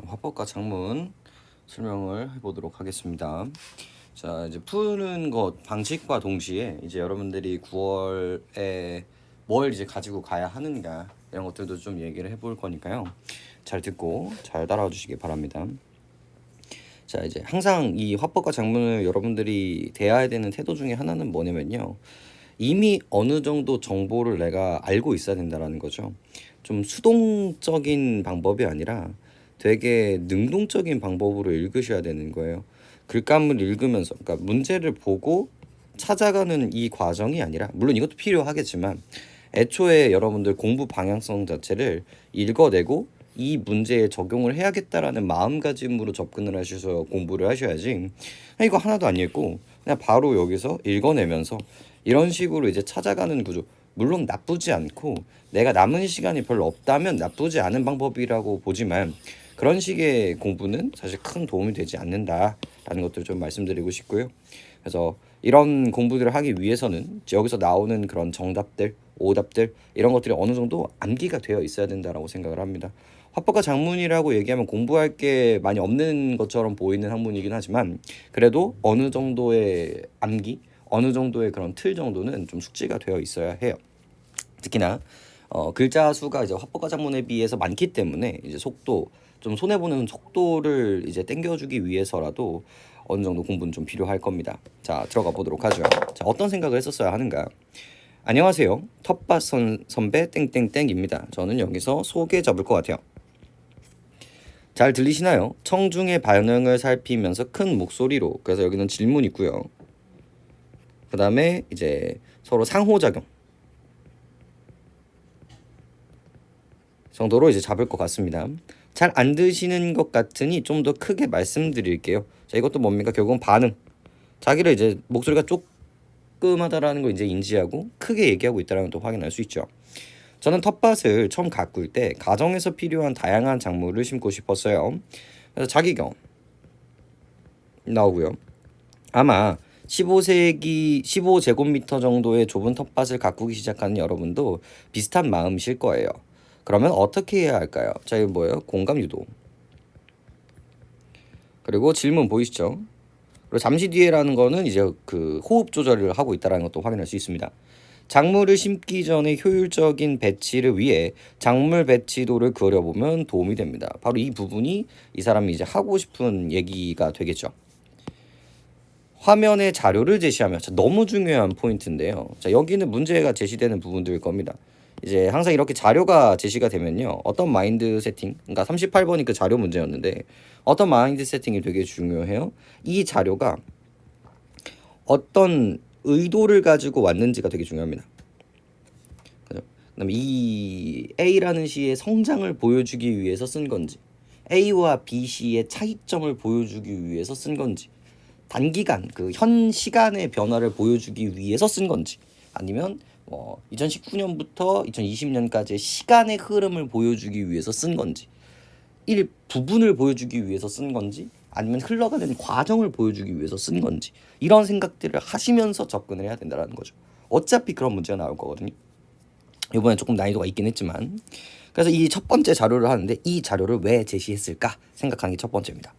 화법과 작문 설명을 해보도록 하겠습니다. 자, 이제 푸는 것 방식과 동시에 이제 여러분들이 9월에 뭘 이제 가지고 가야 하는가 이런 것들도 좀 얘기를 해볼 거니까요. 잘 듣고 잘 따라와 주시기 바랍니다. 자, 이제 항상 이 화법과 작문을 여러분들이 대해야 되는 태도 중에 하나는 뭐냐면요. 이미 어느 정도 정보를 내가 알고 있어야 된다라는 거죠. 좀 수동적인 방법이 아니라 되게 능동적인 방법으로 읽으셔야 되는 거예요. 글감을 읽으면서, 그러니까 문제를 보고 찾아가는 이 과정이 아니라, 물론 이것도 필요하겠지만 애초에 여러분들 공부 방향성 자체를 읽어내고 이 문제에 적용을 해야겠다라는 마음가짐으로 접근을 하셔서 공부를 하셔야지, 이거 하나도 안 읽고 그냥 바로 여기서 읽어내면서 이런 식으로 이제 찾아가는 구조, 물론 나쁘지 않고 내가 남은 시간이 별로 없다면 나쁘지 않은 방법이라고 보지만 그런 식의 공부는 사실 큰 도움이 되지 않는다라는 것들 좀 말씀드리고 싶고요. 그래서 이런 공부들을 하기 위해서는 여기서 나오는 그런 정답들, 오답들 이런 것들이 어느 정도 암기가 되어 있어야 된다라고 생각을 합니다. 화법과 작문이라고 얘기하면 공부할 게 많이 없는 것처럼 보이는 학문이긴 하지만 그래도 어느 정도의 암기, 어느 정도의 그런 틀 정도는 좀 숙지가 되어 있어야 해요. 특히나 글자 수가 이제 화법과 작문에 비해서 많기 때문에 이제 속도, 좀 손해 보는 속도를 이제 땡겨주기 위해서라도 어느 정도 공부는 좀 필요할 겁니다. 자, 들어가 보도록 하죠. 자, 어떤 생각을 했었어야 하는가? 안녕하세요, 텃밭 선배 땡땡땡입니다. 저는 여기서 소개 잡을 것 같아요. 잘 들리시나요? 청중의 반응을 살피면서 큰 목소리로. 그래서 여기는 질문 있고요. 그 다음에 이제 서로 상호작용 정도로 이제 잡을 것 같습니다. 잘 안 드시는 것 같으니 좀 더 크게 말씀드릴게요. 자, 이것도 뭡니까? 결국은 반응. 자기를 이제 목소리가 조그마다라는 걸 이제 인지하고 크게 얘기하고 있다는 걸 또 확인할 수 있죠. 저는 텃밭을 처음 가꿀 때 가정에서 필요한 다양한 작물을 심고 싶었어요. 그래서 자기 경험 나오고요. 아마 15세기 15제곱미터 정도의 좁은 텃밭을 가꾸기 시작하는 여러분도 비슷한 마음이실 거예요. 그러면 어떻게 해야 할까요? 자, 이거 뭐예요? 공감 유도. 그리고 질문 보이시죠? 그리고 잠시 뒤에라는 거는 이제 그 호흡 조절을 하고 있다는 것도 확인할 수 있습니다. 작물을 심기 전에 효율적인 배치를 위해 작물 배치도를 그려보면 도움이 됩니다. 바로 이 부분이 이 사람이 이제 하고 싶은 얘기가 되겠죠. 화면에 자료를 제시하면 너무 중요한 포인트인데요. 자, 여기는 문제가 제시되는 부분들일 겁니다. 이제 항상 이렇게 자료가 제시가 되면요, 어떤 마인드 세팅, 그러니까 38번이 그 자료 문제였는데 어떤 마인드 세팅이 되게 중요해요. 이 자료가 어떤 의도를 가지고 왔는지가 되게 중요합니다. 그다음에 이 A라는 시의 성장을 보여주기 위해서 쓴 건지, A와 B 시의 차이점을 보여주기 위해서 쓴 건지, 단기간 그 현 시간의 변화를 보여주기 위해서 쓴 건지, 아니면 2019년부터 2020년까지의 시간의 흐름을 보여주기 위해서 쓴 건지, 일부분을 보여주기 위해서 쓴 건지, 아니면 흘러가는 과정을 보여주기 위해서 쓴 건지, 이런 생각들을 하시면서 접근을 해야 된다는 거죠. 어차피 그런 문제가 나올 거거든요. 이번에 조금 난이도가 있긴 했지만, 그래서 이 첫 번째 자료를 하는데 이 자료를 왜 제시했을까 생각하는 게 첫 번째입니다.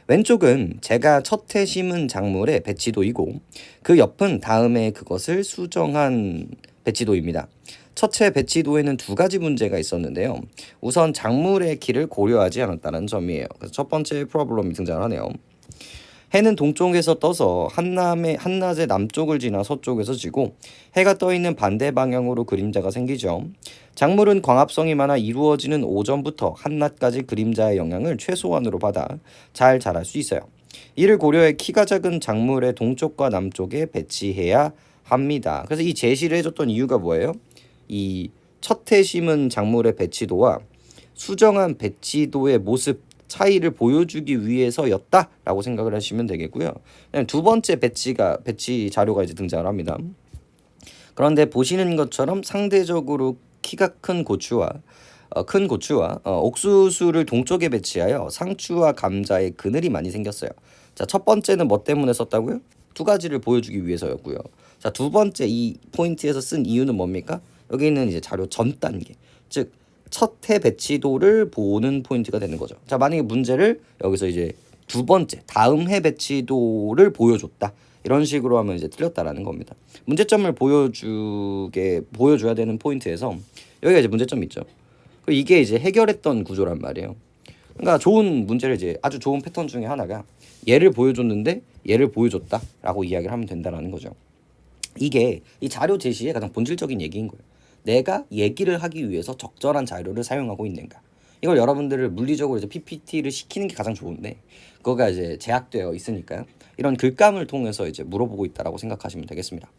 왼쪽은 제가 첫 해 심은 작물의 배치도이고 그 옆은 다음에 그것을 수정한 배치도입니다. 첫 해 배치도에는 두 가지 문제가 있었는데요. 우선 작물의 키를 고려하지 않았다는 점이에요. 그래서 첫 번째 프로블럼이 등장을 하네요. 해는 동쪽에서 떠서 한낮에 남쪽을 지나 서쪽에서 지고 해가 떠 있는 반대 방향으로 그림자가 생기죠. 작물은 광합성이 많아 이루어지는 오전부터 한낮까지 그림자의 영향을 최소한으로 받아 잘 자랄 수 있어요. 이를 고려해 키가 작은 작물의 동쪽과 남쪽에 배치해야 합니다. 그래서 이 제시를 해줬던 이유가 뭐예요? 이 첫 해 심은 작물의 배치도와 수정한 배치도의 모습 차이를 보여주기 위해서였다라고 생각을 하시면 되겠고요. 두 번째 배치 자료가 이제 등장을 합니다. 그런데 보시는 것처럼 상대적으로 키가 큰 고추와 옥수수를 동쪽에 배치하여 상추와 감자의 그늘이 많이 생겼어요. 자, 첫 번째는 뭐 때문에 썼다고요? 두 가지를 보여주기 위해서였고요. 자, 두 번째 이 포인트에서 쓴 이유는 뭡니까? 여기는 이제 자료 전 단계, 즉 첫 해 배치도를 보는 포인트가 되는 거죠. 자, 만약에 문제를 여기서 이제 두 번째 다음 해 배치도를 보여줬다. 이런 식으로 하면 이제 틀렸다라는 겁니다. 문제점을 보여줘야 되는 포인트에서 여기가 이제 문제점이 있죠. 이게 이제 해결했던 구조란 말이에요. 그러니까 좋은 문제를 이제 아주 좋은 패턴 중에 하나가 얘를 보여줬는데 얘를 보여줬다라고 이야기를 하면 된다라는 거죠. 이게 이 자료 제시의 가장 본질적인 얘기인 거예요. 내가 얘기를 하기 위해서 적절한 자료를 사용하고 있는가. 이걸 여러분들을 물리적으로 이제 PPT를 시키는 게 가장 좋은데 그거가 이제 제약되어 있으니까요. 이런 글감을 통해서 이제 물어보고 있다라고 생각하시면 되겠습니다.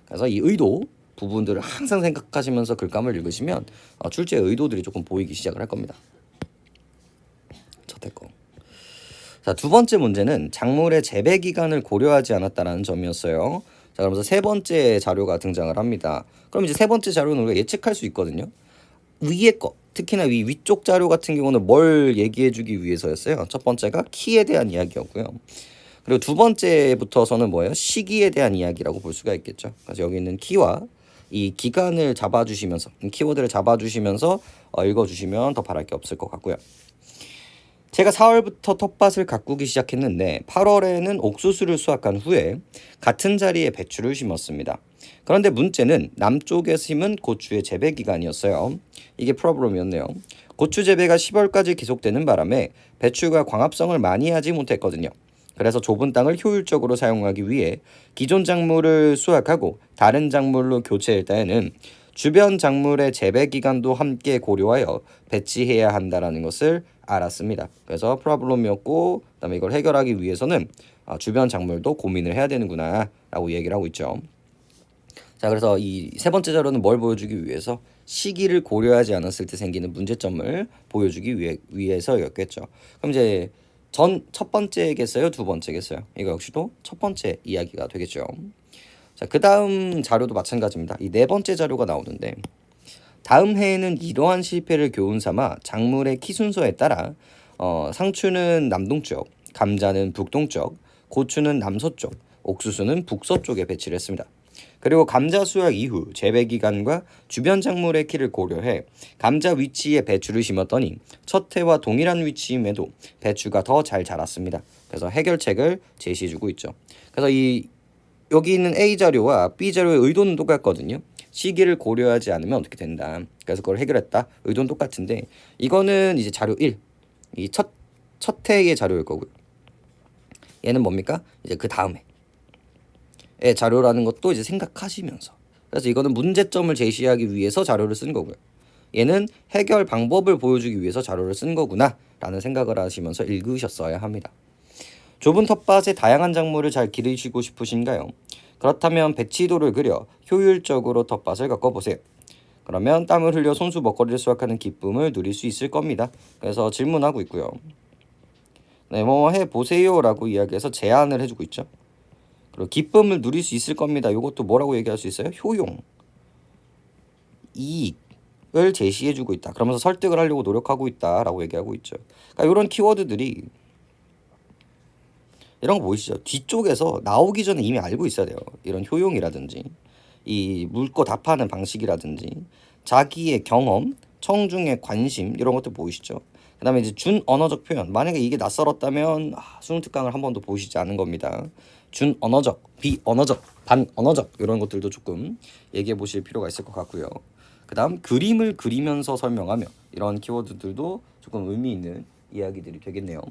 그래서 이 의도 부분들을 항상 생각하시면서 글감을 읽으시면 출제의 의도들이 조금 보이기 시작을 할 겁니다. 첫 해거. 자, 두 번째 문제는 작물의 재배 기간을 고려하지 않았다라는 점이었어요. 자, 그러면서 세 번째 자료가 등장을 합니다. 그럼 이제 세 번째 자료는 우리가 예측할 수 있거든요. 위에 거, 특히나 위쪽 자료 같은 경우는 뭘 얘기해주기 위해서였어요. 첫 번째가 키에 대한 이야기였고요. 그리고 두 번째부터서는 뭐예요? 시기에 대한 이야기라고 볼 수가 있겠죠. 그래서 여기 있는 키와 이 기간을 잡아주시면서 키워드를 잡아주시면서 읽어주시면 더 바랄 게 없을 것 같고요. 제가 4월부터 텃밭을 가꾸기 시작했는데 8월에는 옥수수를 수확한 후에 같은 자리에 배추를 심었습니다. 그런데 문제는 남쪽에 심은 고추의 재배 기간이었어요. 이게 프로블럼이었네요. 고추 재배가 10월까지 계속되는 바람에 배추가 광합성을 많이 하지 못했거든요. 그래서 좁은 땅을 효율적으로 사용하기 위해 기존 작물을 수확하고 다른 작물로 교체할 때에는 주변 작물의 재배 기간도 함께 고려하여 배치해야 한다는 것을 알았습니다. 그래서 프로블럼이었고 그다음에 이걸 해결하기 위해서는 주변 작물도 고민을 해야 되는구나 라고 얘기를 하고 있죠. 자, 그래서 이 세 번째 자료는 뭘 보여주기 위해서 시기를 고려하지 않았을 때 생기는 문제점을 보여주기 위해서였겠죠. 그럼 이제 첫 번째겠어요? 두 번째겠어요? 이거 역시도 첫 번째 이야기가 되겠죠. 자, 그 다음 자료도 마찬가지입니다. 이 네 번째 자료가 나오는데 다음 해에는 이러한 실패를 교훈 삼아 작물의 키 순서에 따라 상추는 남동쪽, 감자는 북동쪽, 고추는 남서쪽, 옥수수는 북서쪽에 배치를 했습니다. 그리고 감자 수확 이후 재배 기간과 주변 작물의 키를 고려해 감자 위치에 배추를 심었더니 첫 해와 동일한 위치임에도 배추가 더 잘 자랐습니다. 그래서 해결책을 제시해주고 있죠. 그래서 여기 있는 A 자료와 B 자료의 의도는 똑같거든요. 시기를 고려하지 않으면 어떻게 된다. 그래서 그걸 해결했다. 의도는 똑같은데 이거는 이제 자료 1. 이 첫 해의 자료일 거고요. 얘는 뭡니까? 이제 그 다음에 자료라는 것도 이제 생각하시면서. 그래서 이거는 문제점을 제시하기 위해서 자료를 쓴 거고요. 얘는 해결 방법을 보여주기 위해서 자료를 쓴 거구나 라는 생각을 하시면서 읽으셨어야 합니다. 좁은 텃밭에 다양한 작물을 잘 기르시고 싶으신가요? 그렇다면 배치도를 그려 효율적으로 텃밭을 가꿔보세요. 그러면 땀을 흘려 손수 먹거리를 수확하는 기쁨을 누릴 수 있을 겁니다. 그래서 질문하고 있고요. 네, 뭐 해보세요 라고 이야기해서 제안을 해주고 있죠. 그리고 기쁨을 누릴 수 있을 겁니다. 이것도 뭐라고 얘기할 수 있어요? 효용, 이익을 제시해주고 있다. 그러면서 설득을 하려고 노력하고 있다라고 얘기하고 있죠. 그러니까 이런 키워드들이 이런 거 보이시죠? 뒤쪽에서 나오기 전에 이미 알고 있어야 돼요. 이런 효용이라든지 이 묻고 답하는 방식이라든지 자기의 경험, 청중의 관심 이런 것들 보이시죠? 그 다음에 이제 준 언어적 표현. 만약에 이게 낯설었다면 수능 특강을 한 번도 보시지 않은 겁니다. 준 언어적, 비언어적, 반언어적 이런 것들도 조금 얘기해 보실 필요가 있을 것 같고요. 그 다음 그림을 그리면서 설명하며 이런 키워드들도 조금 의미 있는 이야기들이 되겠네요.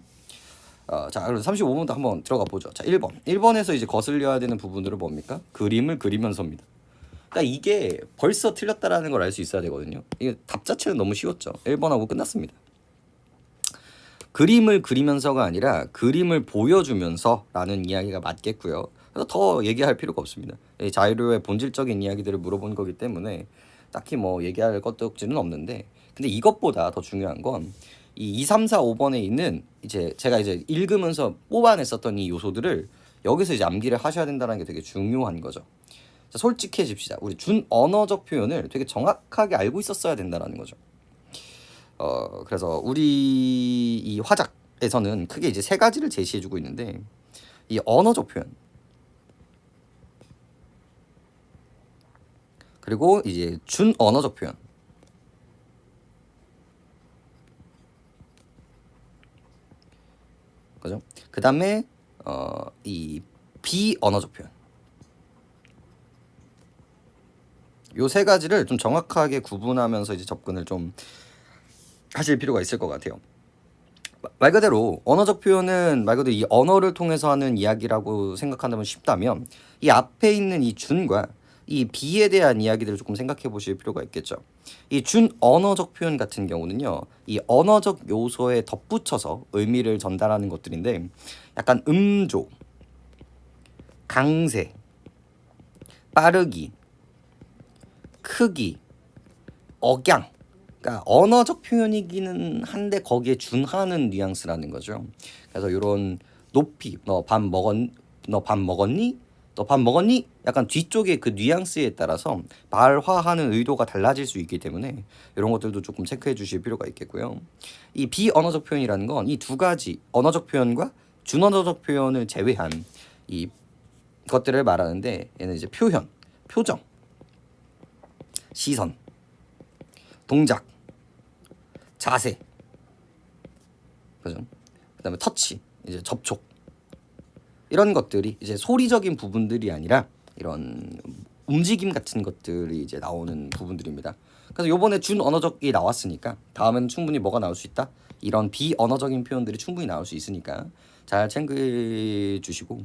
자, 그럼 35번도 한번 들어가 보죠. 자, 1번에서 이제 거슬려야 되는 부분들은 뭡니까? 그림을 그리면서입니다. 그러니까 이게 벌써 틀렸다라는 걸 알 수 있어야 되거든요. 이게 답 자체는 너무 쉬웠죠. 1번하고 끝났습니다. 그림을 그리면서가 아니라 그림을 보여주면서라는 이야기가 맞겠고요. 그래서 더 얘기할 필요가 없습니다. 자료의 본질적인 이야기들을 물어본 거기 때문에 딱히 뭐 얘기할 것도지는 없는데, 근데 이것보다 더 중요한 건 이 2, 3, 4, 5번에 있는 이제 제가 이제 읽으면서 뽑아냈었던 이 요소들을 여기서 이제 암기를 하셔야 된다는 게 되게 중요한 거죠. 자, 솔직해집시다. 우리 준 언어적 표현을 되게 정확하게 알고 있었어야 된다는 거죠. 그래서 우리 이 화작에서는 크게 이제 세 가지를 제시해주고 있는데, 이 언어적 표현, 그리고 이제 준 언어적 표현, 그죠? 그 다음에 이 비언어적 표현. 요 세 가지를 좀 정확하게 구분하면서 이제 접근을 좀 하실 필요가 있을 것 같아요. 말 그대로 언어적 표현은 말 그대로 이 언어를 통해서 하는 이야기라고 생각한다면 쉽다면 이 앞에 있는 이 준과 이 비에 대한 이야기들을 조금 생각해 보실 필요가 있겠죠. 이 준 언어적 표현 같은 경우는요, 이 언어적 요소에 덧붙여서 의미를 전달하는 것들인데 약간 음조, 강세, 빠르기, 크기, 억양, 그러니까 언어적 표현이기는 한데 거기에 준하는 뉘앙스라는 거죠. 그래서 이런 높이 너 밥 먹었니? 너 밥 먹었니? 약간 뒤쪽에 그 뉘앙스에 따라서 발화하는 의도가 달라질 수 있기 때문에 이런 것들도 조금 체크해 주실 필요가 있겠고요. 이 비언어적 표현이라는 건 이 두 가지 언어적 표현과 준언어적 표현을 제외한 이 것들을 말하는데 얘는 이제 표현, 표정, 시선, 동작, 자세, 그죠? 그다음에 터치, 이제 접촉 이런 것들이 이제 소리적인 부분들이 아니라 이런 움직임 같은 것들이 이제 나오는 부분들입니다. 그래서 요번에 준 언어적이 나왔으니까 다음에는 충분히 뭐가 나올 수 있다? 이런 비언어적인 표현들이 충분히 나올 수 있으니까 잘 챙겨 주시고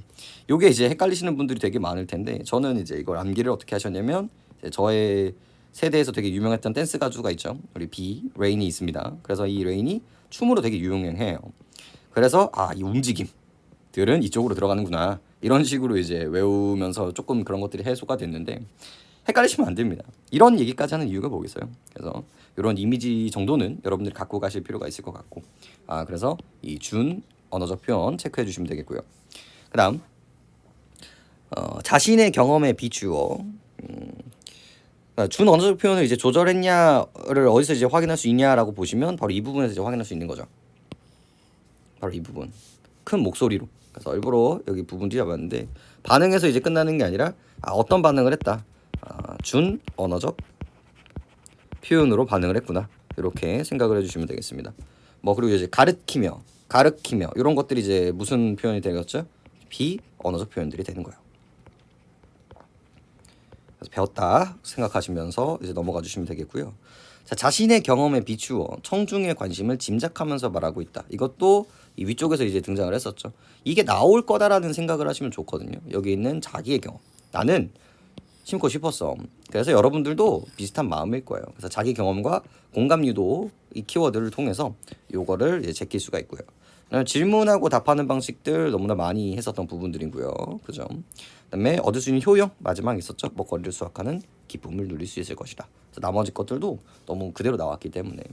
요게 이제 헷갈리시는 분들이 되게 많을 텐데 저는 이제 이걸 암기를 어떻게 하셨냐면 이제 저의 세대에서 되게 유명했던 댄스 가수가 있죠. 우리 레인이 있습니다. 그래서 이 레인이 춤으로 되게 유명해요. 그래서 이 움직임들은 이쪽으로 들어가는구나. 이런 식으로 이제 외우면서 조금 그런 것들이 해소가 됐는데 헷갈리시면 안 됩니다. 이런 얘기까지 하는 이유가 뭐겠어요? 그래서 이런 이미지 정도는 여러분들이 갖고 가실 필요가 있을 것 같고 그래서 이 준 언어적 표현 체크해 주시면 되겠고요. 그다음 자신의 경험에 비추어 준 언어적 표현을 이제 조절했냐를 어디서 이제 확인할 수 있냐라고 보시면 바로 이 부분에서 이제 확인할 수 있는 거죠. 바로 이 부분. 큰 목소리로. 그래서 일부러 여기 부분 뒤잡았는데 반응해서 이제 끝나는 게 아니라 어떤 반응을 했다. 준 언어적 표현으로 반응을 했구나. 이렇게 생각을 해주시면 되겠습니다. 뭐 그리고 이제 가르키며 이런 것들이 이제 무슨 표현이 되겠죠? 비언어적 표현들이 되는 거예요. 그래서 배웠다 생각하시면서 이제 넘어가 주시면 되겠고요. 자, 자신의 경험에 비추어 청중의 관심을 짐작하면서 말하고 있다. 이것도 이 위쪽에서 이제 등장을 했었죠. 이게 나올 거다라는 생각을 하시면 좋거든요. 여기 있는 자기의 경험. 나는 심고 싶었어. 그래서 여러분들도 비슷한 마음일 거예요. 그래서 자기 경험과 공감 유도 이 키워드를 통해서 요거를 이제 제낄 수가 있고요. 질문하고 답하는 방식들 너무나 많이 했었던 부분들이고요. 그죠? 그다음에 얻을 수 있는 효용 마지막에 있었죠. 먹거리를 수확하는 기쁨을 누릴 수 있을 것이다. 그래서 나머지 것들도 너무 그대로 나왔기 때문에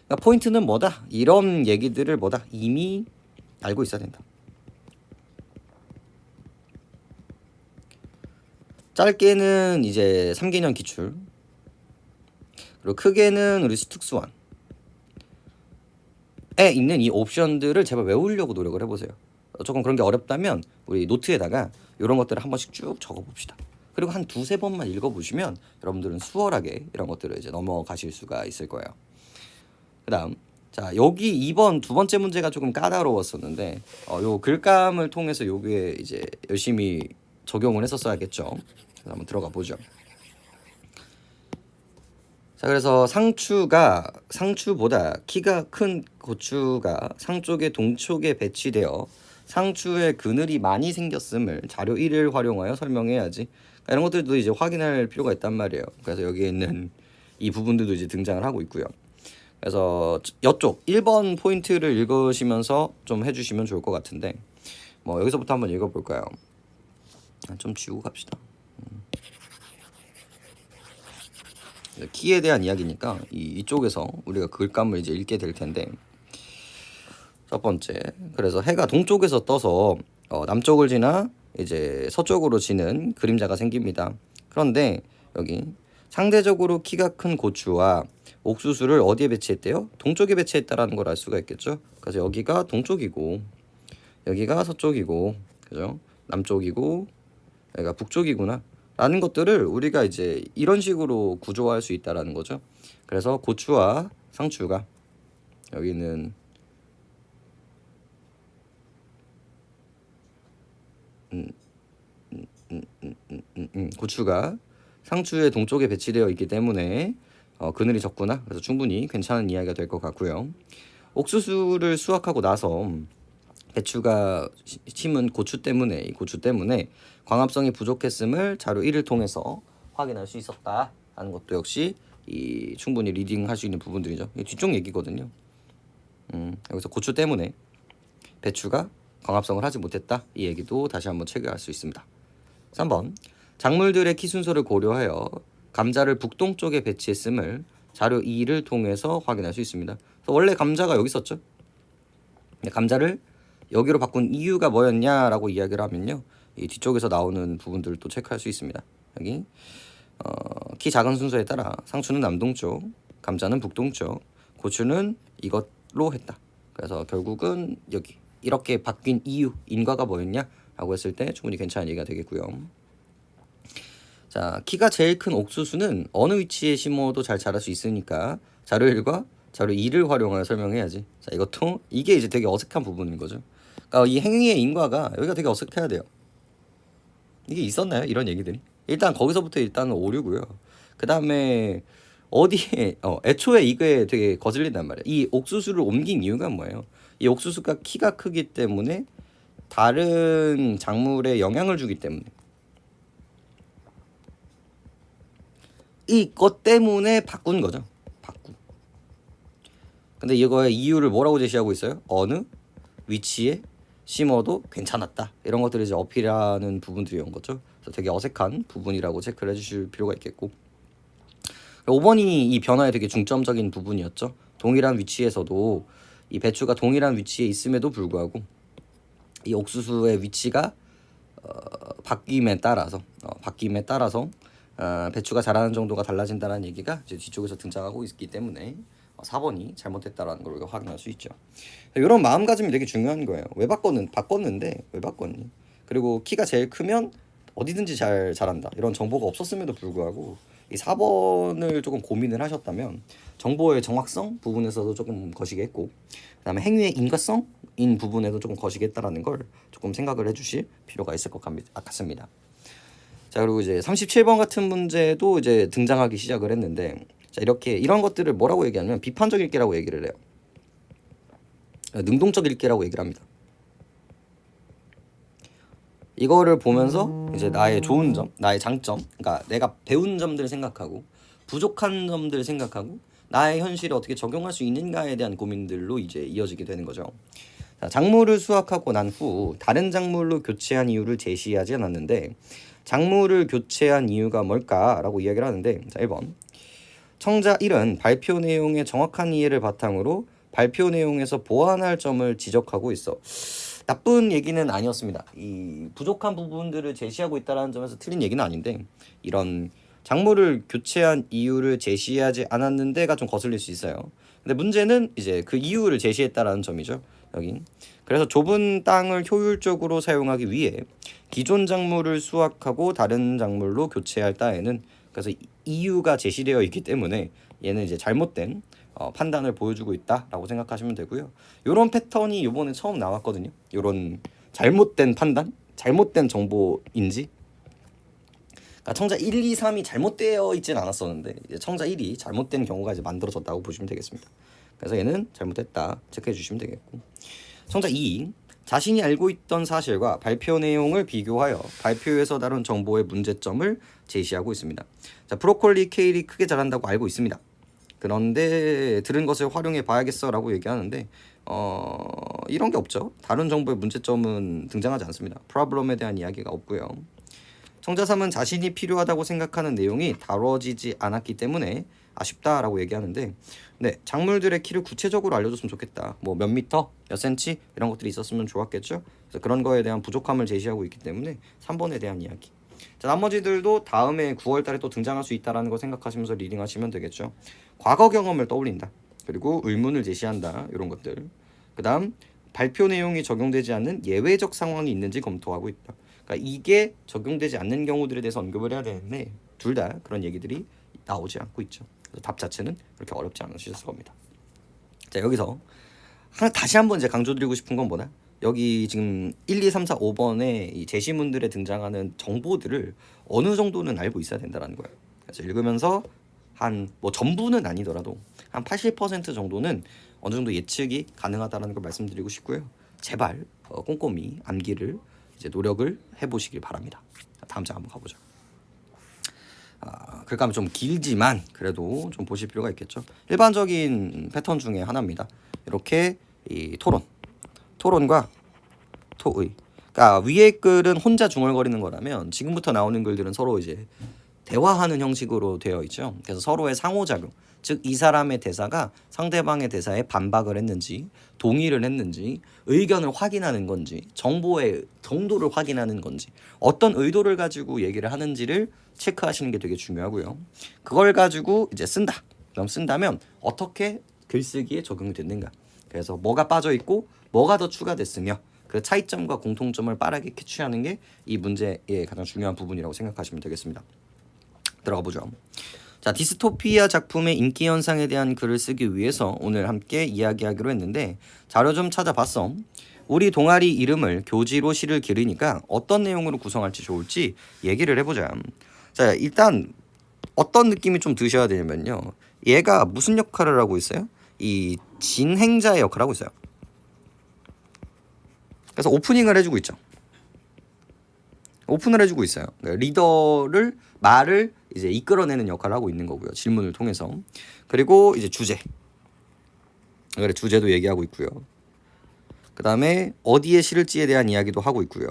그러니까 포인트는 뭐다? 이런 얘기들을 뭐다? 이미 알고 있어야 된다. 짧게는 이제 3개년 기출, 그리고 크게는 우리 특수환 에 있는 이 옵션들을 제발 외우려고 노력을 해보세요. 조금 그런 게 어렵다면 우리 노트에다가 이런 것들을 한 번씩 쭉 적어봅시다. 그리고 한 두세 번만 읽어보시면 여러분들은 수월하게 이런 것들을 이제 넘어가실 수가 있을 거예요. 그다음 자 여기 2번 두 번째 문제가 조금 까다로웠었는데 요 글감을 통해서 요게 이제 열심히 적용을 했었어야겠죠. 그래서 한번 들어가 보죠. 자 그래서 상추보다 키가 큰 고추가 상쪽의 동쪽에 배치되어 상추에 그늘이 많이 생겼음을 자료 1을 활용하여 설명해야지. 이런 것들도 이제 확인할 필요가 있단 말이에요. 그래서 여기에 있는 이 부분들도 이제 등장을 하고 있고요. 그래서 이쪽 1번 포인트를 읽으시면서 좀 해주시면 좋을 것 같은데 뭐 여기서부터 한번 읽어볼까요? 좀 지우고 갑시다. 키에 대한 이야기니까 이쪽에서 우리가 글감을 이제 읽게 될 텐데 첫 번째 그래서 해가 동쪽에서 떠서 남쪽을 지나 이제 서쪽으로 지는 그림자가 생깁니다. 그런데 여기 상대적으로 키가 큰 고추와 옥수수를 어디에 배치했대요? 동쪽에 배치했다라는 걸 알 수가 있겠죠. 그래서 여기가 동쪽이고 여기가 서쪽이고 그죠? 남쪽이고 여기가 북쪽이구나 라는 것들을 우리가 이제 이런 식으로 구조화할 수 있다라는 거죠. 그래서 고추와 상추가 여기는 고추가 상추의 동쪽에 배치되어 있기 때문에 그늘이 적구나. 그래서 충분히 괜찮은 이야기가 될 것 같고요. 옥수수를 수확하고 나서 배추가 심은 고추 때문에 이 고추 때문에 광합성이 부족했음을 자료 1을 통해서 확인할 수 있었다 하는 것도 역시 이 충분히 리딩할 수 있는 부분들이죠. 이 뒤쪽 얘기거든요. 여기서 고추 때문에 배추가 광합성을 하지 못했다 이 얘기도 다시 한번 체크할 수 있습니다. 3번 작물들의 키 순서를 고려하여 감자를 북동쪽에 배치했음을 자료 2를 통해서 확인할 수 있습니다. 그래서 원래 감자가 여기 있었죠. 감자를 여기로 바꾼 이유가 뭐였냐라고 이야기를 하면요, 이 뒤쪽에서 나오는 부분들을 또 체크할 수 있습니다. 여기 키 작은 순서에 따라 상추는 남동쪽, 감자는 북동쪽, 고추는 이것로 했다. 그래서 결국은 여기 이렇게 바뀐 이유, 인과가 뭐였냐라고 했을 때 충분히 괜찮은 얘기가 되겠고요. 자, 키가 제일 큰 옥수수는 어느 위치에 심어도 잘 자랄 수 있으니까 자료 1과 자료 2를 활용하여 설명해야지. 자, 이것도 이게 이제 되게 어색한 부분인 거죠. 그러니까 이 행위의 인과가 여기가 되게 어색해야 돼요. 이게 있었나요? 이런 얘기들이. 일단 거기서부터 일단은 오류고요. 그 다음에 어디에 애초에 이게 되게 거슬린단 말이에요. 이 옥수수를 옮긴 이유가 뭐예요? 이 옥수수가 키가 크기 때문에 다른 작물에 영향을 주기 때문에 이것 때문에 바꾼 거죠. 바꾼. 근데 이거의 이유를 뭐라고 제시하고 있어요? 어느 위치에 심어도 괜찮았다. 이런 것들을 이제 어필하는 부분들이 온 거죠. 그래서 되게 어색한 부분이라고 체크를 해주실 필요가 있겠고, 5번이 이 변화에 되게 중점적인 부분이었죠. 동일한 위치에서도 이 배추가 동일한 위치에 있음에도 불구하고 이 옥수수의 위치가 바뀜에 따라서 배추가 자라는 정도가 달라진다는 얘기가 이제 뒤쪽에서 등장하고 있기 때문에 4번이 잘못됐다라는 걸 우리가 확인할 수 있죠. 이런 마음가짐이 되게 중요한 거예요. 왜 바꿨는데 왜 바꿨니? 그리고 키가 제일 크면 어디든지 잘 자란다. 이런 정보가 없었음에도 불구하고 이 4번을 조금 고민을 하셨다면 정보의 정확성 부분에서도 조금 거시겠고, 그다음에 행위의 인과성인 부분에도 조금 거시겠다라는 걸 조금 생각을 해주실 필요가 있을 것 같습니다. 자, 그리고 이제 37번 같은 문제도 이제 등장하기 시작을 했는데, 자, 이런 것들을 뭐라고 얘기하냐면 비판적 읽기라고 얘기를 해요. 능동적 읽기라고 얘기를 합니다. 이거를 보면서 이제 나의 좋은 점, 나의 장점, 그러니까 내가 배운 점들을 생각하고 부족한 점들을 생각하고 나의 현실에 어떻게 적용할 수 있는가에 대한 고민들로 이제 이어지게 되는 거죠. 자, 작물을 수확하고 난 후 다른 작물로 교체한 이유를 제시하지 않았는데 작물을 교체한 이유가 뭘까라고 이야기를 하는데, 자, 1번 청자 1은 발표 내용의 정확한 이해를 바탕으로 발표 내용에서 보완할 점을 지적하고 있어. 나쁜 얘기는 아니었습니다. 이 부족한 부분들을 제시하고 있다는 점에서 틀린 얘기는 아닌데, 이런 작물을 교체한 이유를 제시하지 않았는데가 좀 거슬릴 수 있어요. 근데 문제는 이제 그 이유를 제시했다라는 점이죠. 여기. 그래서 좁은 땅을 효율적으로 사용하기 위해 기존 작물을 수확하고 다른 작물로 교체할 따에는, 그래서 이유가 제시되어 있기 때문에 얘는 이제 잘못된 판단을 보여주고 있다라고 생각하시면 되고요. 이런 패턴이 이번에 처음 나왔거든요. 이런 잘못된 판단, 잘못된 정보인지. 그러니까 청자 1, 2, 3이 잘못되어 있진 않았었는데 이제 청자 1이 잘못된 경우가 이제 만들어졌다고 보시면 되겠습니다. 그래서 얘는 잘못됐다 체크해 주시면 되겠고, 청자 2, 자신이 알고 있던 사실과 발표 내용을 비교하여 발표에서 다룬 정보의 문제점을 제시하고 있습니다. 자, 브로콜리, 케일이 크게 자란다고 알고 있습니다. 그런데 들은 것을 활용해 봐야겠어 라고 얘기하는데 이런 게 없죠. 다른 정보의 문제점은 등장하지 않습니다. 프로블럼에 대한 이야기가 없고요. 청자 3은 자신이 필요하다고 생각하는 내용이 다뤄지지 않았기 때문에 아쉽다라고 얘기하는데, 네, 작물들의 키를 구체적으로 알려줬으면 좋겠다. 뭐 몇 미터, 몇 센치 이런 것들이 있었으면 좋았겠죠. 그래서 그런 거에 대한 부족함을 제시하고 있기 때문에 3번에 대한 이야기. 자, 나머지들도 다음에 9월 달에 또 등장할 수 있다라는 거 생각하시면서 리딩하시면 되겠죠. 과거 경험을 떠올린다. 그리고 의문을 제시한다. 이런 것들. 그다음 발표 내용이 적용되지 않는 예외적 상황이 있는지 검토하고 있다. 그러니까 이게 적용되지 않는 경우들에 대해서 언급을 해야 되는데 둘 다 그런 얘기들이 나오지 않고 있죠. 그래서 답 자체는 그렇게 어렵지 않으실 겁니다. 자, 여기서 다시 한번 이제 강조드리고 싶은 건 뭐냐? 여기 지금 1, 2, 3, 4, 5번의 이 제시문들에 등장하는 정보들을 어느 정도는 알고 있어야 된다는 거예요. 그래서 읽으면서 한 뭐 전부는 아니더라도 한 80% 정도는 어느 정도 예측이 가능하다는 걸 말씀드리고 싶고요. 제발 꼼꼼히 암기를 이제 노력을 해보시길 바랍니다. 다음 장 한번 가보죠. 그러니까 하면 좀 길지만 그래도 좀 보실 필요가 있겠죠. 일반적인 패턴 중에 하나입니다. 이렇게 이 토론과 토의. 그러니까 위에 글은 혼자 중얼거리는 거라면 지금부터 나오는 글들은 서로 이제 대화하는 형식으로 되어 있죠. 그래서 서로의 상호작용, 즉 이 사람의 대사가 상대방의 대사에 반박을 했는지, 동의를 했는지, 의견을 확인하는 건지, 정보의 정도를 확인하는 건지, 어떤 의도를 가지고 얘기를 하는지를 체크하시는 게 되게 중요하고요. 그걸 가지고 이제 쓴다. 그럼 쓴다면 어떻게 글쓰기에 적용이 됐는가? 그래서 뭐가 빠져 있고 뭐가 더 추가됐으며 그 차이점과 공통점을 빠르게 캐치하는 게 이 문제의 가장 중요한 부분이라고 생각하시면 되겠습니다. 들어가 보죠. 자, 디스토피아 작품의 인기 현상에 대한 글을 쓰기 위해서 오늘 함께 이야기하기로 했는데 자료 좀 찾아봤어. 우리 동아리 이름을 교지로 시를 기르니까 어떤 내용으로 구성할지 좋을지 얘기를 해보자. 자, 일단 어떤 느낌이 좀 드셔야 되냐면요. 얘가 무슨 역할을 하고 있어요? 이 진행자의 역할을 하고 있어요. 그래서 오프닝을 해주고 있죠. 오픈을 해주고 있어요. 그러니까 리더를 말을 이제 이끌어내는 역할을 하고 있는 거고요. 질문을 통해서. 그리고 이제 주제. 그래 주제도 얘기하고 있고요. 그 다음에 어디에 실을지에 대한 이야기도 하고 있고요.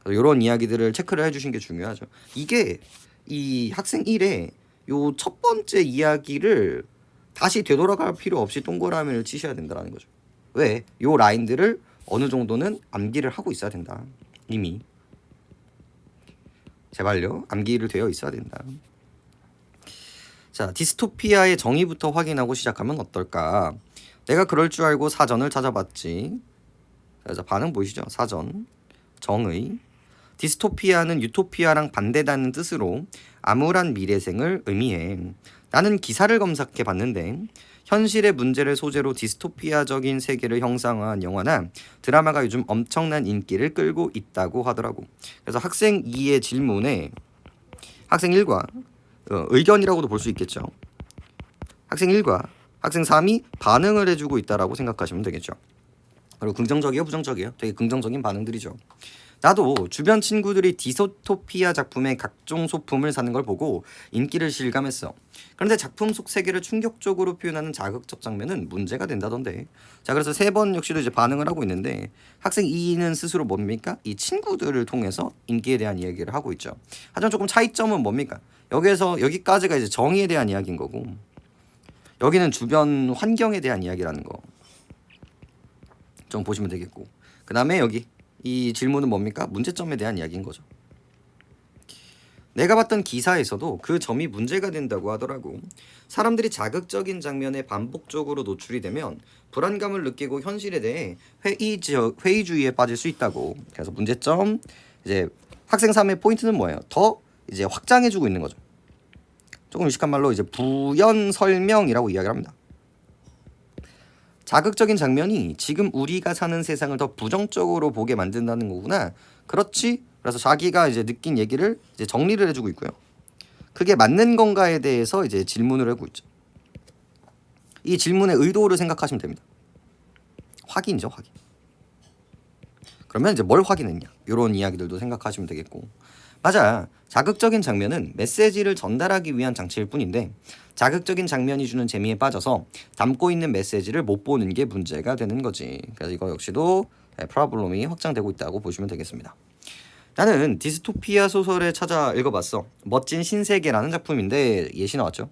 이런 이야기들을 체크를 해주신 게 중요하죠. 이게 이 학생 1의 요 첫 번째 이야기를 다시 되돌아갈 필요 없이 동그라미를 치셔야 된다는 거죠. 왜? 요 라인들을 어느 정도는 암기를 하고 있어야 된다. 이미. 제발요. 암기를 되어 있어야 된다. 자, 디스토피아의 정의부터 확인하고 시작하면 어떨까? 내가 그럴 줄 알고 사전을 찾아봤지. 자, 반응 보이시죠? 사전, 정의. 디스토피아는 유토피아랑 반대다는 뜻으로 암울한 미래생을 의미해. 나는 기사를 검색해 봤는데 현실의 문제를 소재로 디스토피아적인 세계를 형상화한 영화나 드라마가 요즘 엄청난 인기를 끌고 있다고 하더라고. 그래서 학생 2의 질문에 학생 1과 의견이라고도 볼 수 있겠죠. 학생 1과 학생 3이 반응을 해주고 있다라고 생각하시면 되겠죠. 그리고 긍정적이에요, 부정적이에요? 되게 긍정적인 반응들이죠. 나도 주변 친구들이 디스토피아 작품의 각종 소품을 사는 걸 보고 인기를 실감했어. 그런데 작품 속 세계를 충격적으로 표현하는 자극적 장면은 문제가 된다던데. 자, 그래서 3번 역시도 이제 반응을 하고 있는데 학생 2는 스스로 뭡니까? 이 친구들을 통해서 인기에 대한 이야기를 하고 있죠. 하지만 조금 차이점은 뭡니까? 여기까지가 이제 정의에 대한 이야기인 거고 여기는 주변 환경에 대한 이야기라는 거 좀 보시면 되겠고, 그 다음에 여기 이 질문은 뭡니까? 문제점에 대한 이야기인 거죠. 내가 봤던 기사에서도 그 점이 문제가 된다고 하더라고. 사람들이 자극적인 장면에 반복적으로 노출이 되면 불안감을 느끼고 현실에 대해 회의주의에 빠질 수 있다고. 그래서 문제점, 이제 학생 3의 포인트는 뭐예요? 더 이제 확장해주고 있는 거죠. 조금 유식한 말로 이제 부연 설명이라고 이야기를 합니다. 자극적인 장면이 지금 우리가 사는 세상을 더 부정적으로 보게 만든다는 거구나. 그렇지? 그래서 자기가 이제 느낀 얘기를 이제 정리를 해주고 있고요. 그게 맞는 건가에 대해서 이제 질문을 하고 있죠. 이 질문의 의도를 생각하시면 됩니다. 확인이죠, 확인. 그러면 이제 뭘 확인했냐? 이런 이야기들도 생각하시면 되겠고. 맞아. 자극적인 장면은 메시지를 전달하기 위한 장치일 뿐인데 자극적인 장면이 주는 재미에 빠져서 담고 있는 메시지를 못 보는 게 문제가 되는 거지. 그래서 이거 역시도 프로블럼이 확장되고 있다고 보시면 되겠습니다. 나는 디스토피아 소설을 찾아 읽어봤어. 멋진 신세계라는 작품인데 예시 나왔죠.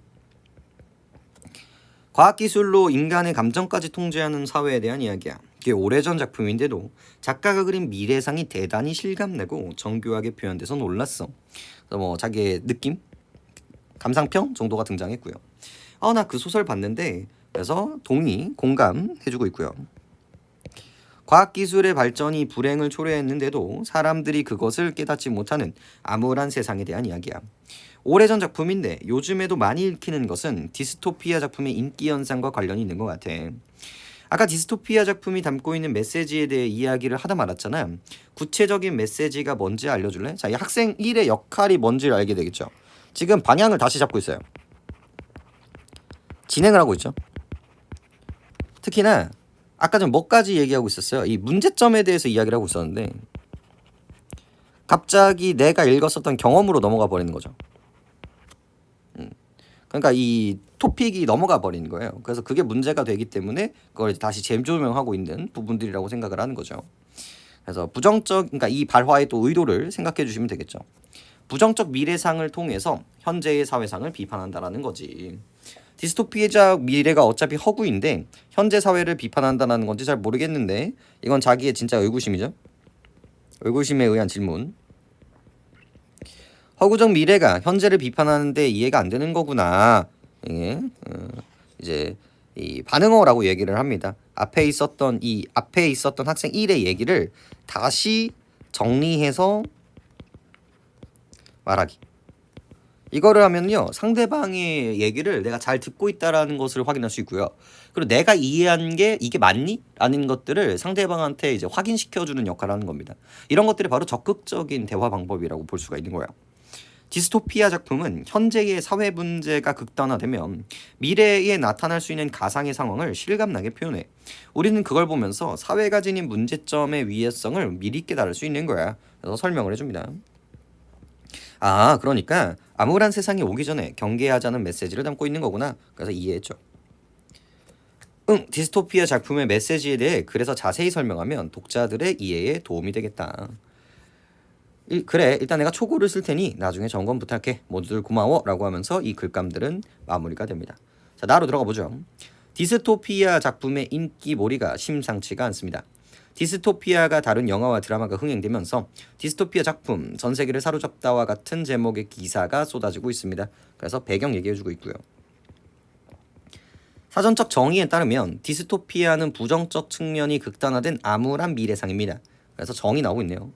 과학기술로 인간의 감정까지 통제하는 사회에 대한 이야기야. 꽤 오래전 작품인데도 작가가 그린 미래상이 대단히 실감나고 정교하게 표현돼서 놀랐어. 그래서 뭐 자기의 느낌? 감상평 정도가 등장했고요. 나 그 소설 봤는데 그래서 동의, 공감해주고 있고요. 과학기술의 발전이 불행을 초래했는데도 사람들이 그것을 깨닫지 못하는 암울한 세상에 대한 이야기야. 오래전 작품인데 요즘에도 많이 읽히는 것은 디스토피아 작품의 인기 현상과 관련이 있는 것 같아. 아까 디스토피아 작품이 담고 있는 메시지에 대해 이야기를 하다 말았잖아. 구체적인 메시지가 뭔지 알려줄래? 자, 이 학생 1의 역할이 뭔지를 알게 되겠죠. 지금 방향을 다시 잡고 있어요. 진행을 하고 있죠. 특히나 아까 전 뭐까지 얘기하고 있었어요? 이 문제점에 대해서 이야기를 하고 있었는데 갑자기 내가 읽었었던 경험으로 넘어가 버리는 거죠. 그러니까 이 토픽이 넘어가 버리는 거예요. 그래서 그게 문제가 되기 때문에 그걸 다시 재조명하고 있는 부분들이라고 생각을 하는 거죠. 그래서 그러니까 이 발화의 또 의도를 생각해 주시면 되겠죠. 부정적 미래상을 통해서 현재의 사회상을 비판한다라는 거지. 디스토피아적 미래가 어차피 허구인데 현재 사회를 비판한다는 건지 잘 모르겠는데 이건 자기의 진짜 의구심이죠. 의구심에 의한 질문. 허구적 미래가 현재를 비판하는데 이해가 안 되는 거구나. 예, 이제 이 반응어라고 얘기를 합니다. 앞에 있었던 학생 1의 얘기를 다시 정리해서 말하기. 이거를 하면요 상대방의 얘기를 내가 잘 듣고 있다라는 것을 확인할 수 있고요. 그리고 내가 이해한 게 이게 맞니? 라는 것들을 상대방한테 이제 확인시켜주는 역할을 하는 겁니다. 이런 것들이 바로 적극적인 대화 방법이라고 볼 수가 있는 거예요. 디스토피아 작품은 현재의 사회 문제가 극단화되면 미래에 나타날 수 있는 가상의 상황을 실감나게 표현해. 우리는 그걸 보면서 사회가 지닌 문제점의 위해성을 미리 깨달을 수 있는 거야. 그래서 설명을 해줍니다. 아, 그러니까 암울한 세상이 오기 전에 경계하자는 메시지를 담고 있는 거구나. 그래서 이해했죠. 디스토피아 작품의 메시지에 대해 그래서 자세히 설명하면 독자들의 이해에 도움이 되겠다. 그래, 일단 내가 초고를 쓸 테니 나중에 점검 부탁해. 모두들 고마워 라고 하면서 이 글감들은 마무리가 됩니다. 자, 나로 들어가 보죠. 디스토피아 작품의 인기몰이가 심상치가 않습니다. 디스토피아가 다룬 영화와 드라마가 흥행되면서 디스토피아 작품 전 세계를 사로잡다와 같은 제목의 기사가 쏟아지고 있습니다. 그래서 배경 얘기해주고 있고요. 사전적 정의에 따르면 디스토피아는 부정적 측면이 극단화된 암울한 미래상입니다. 그래서 정의 나오고 있네요.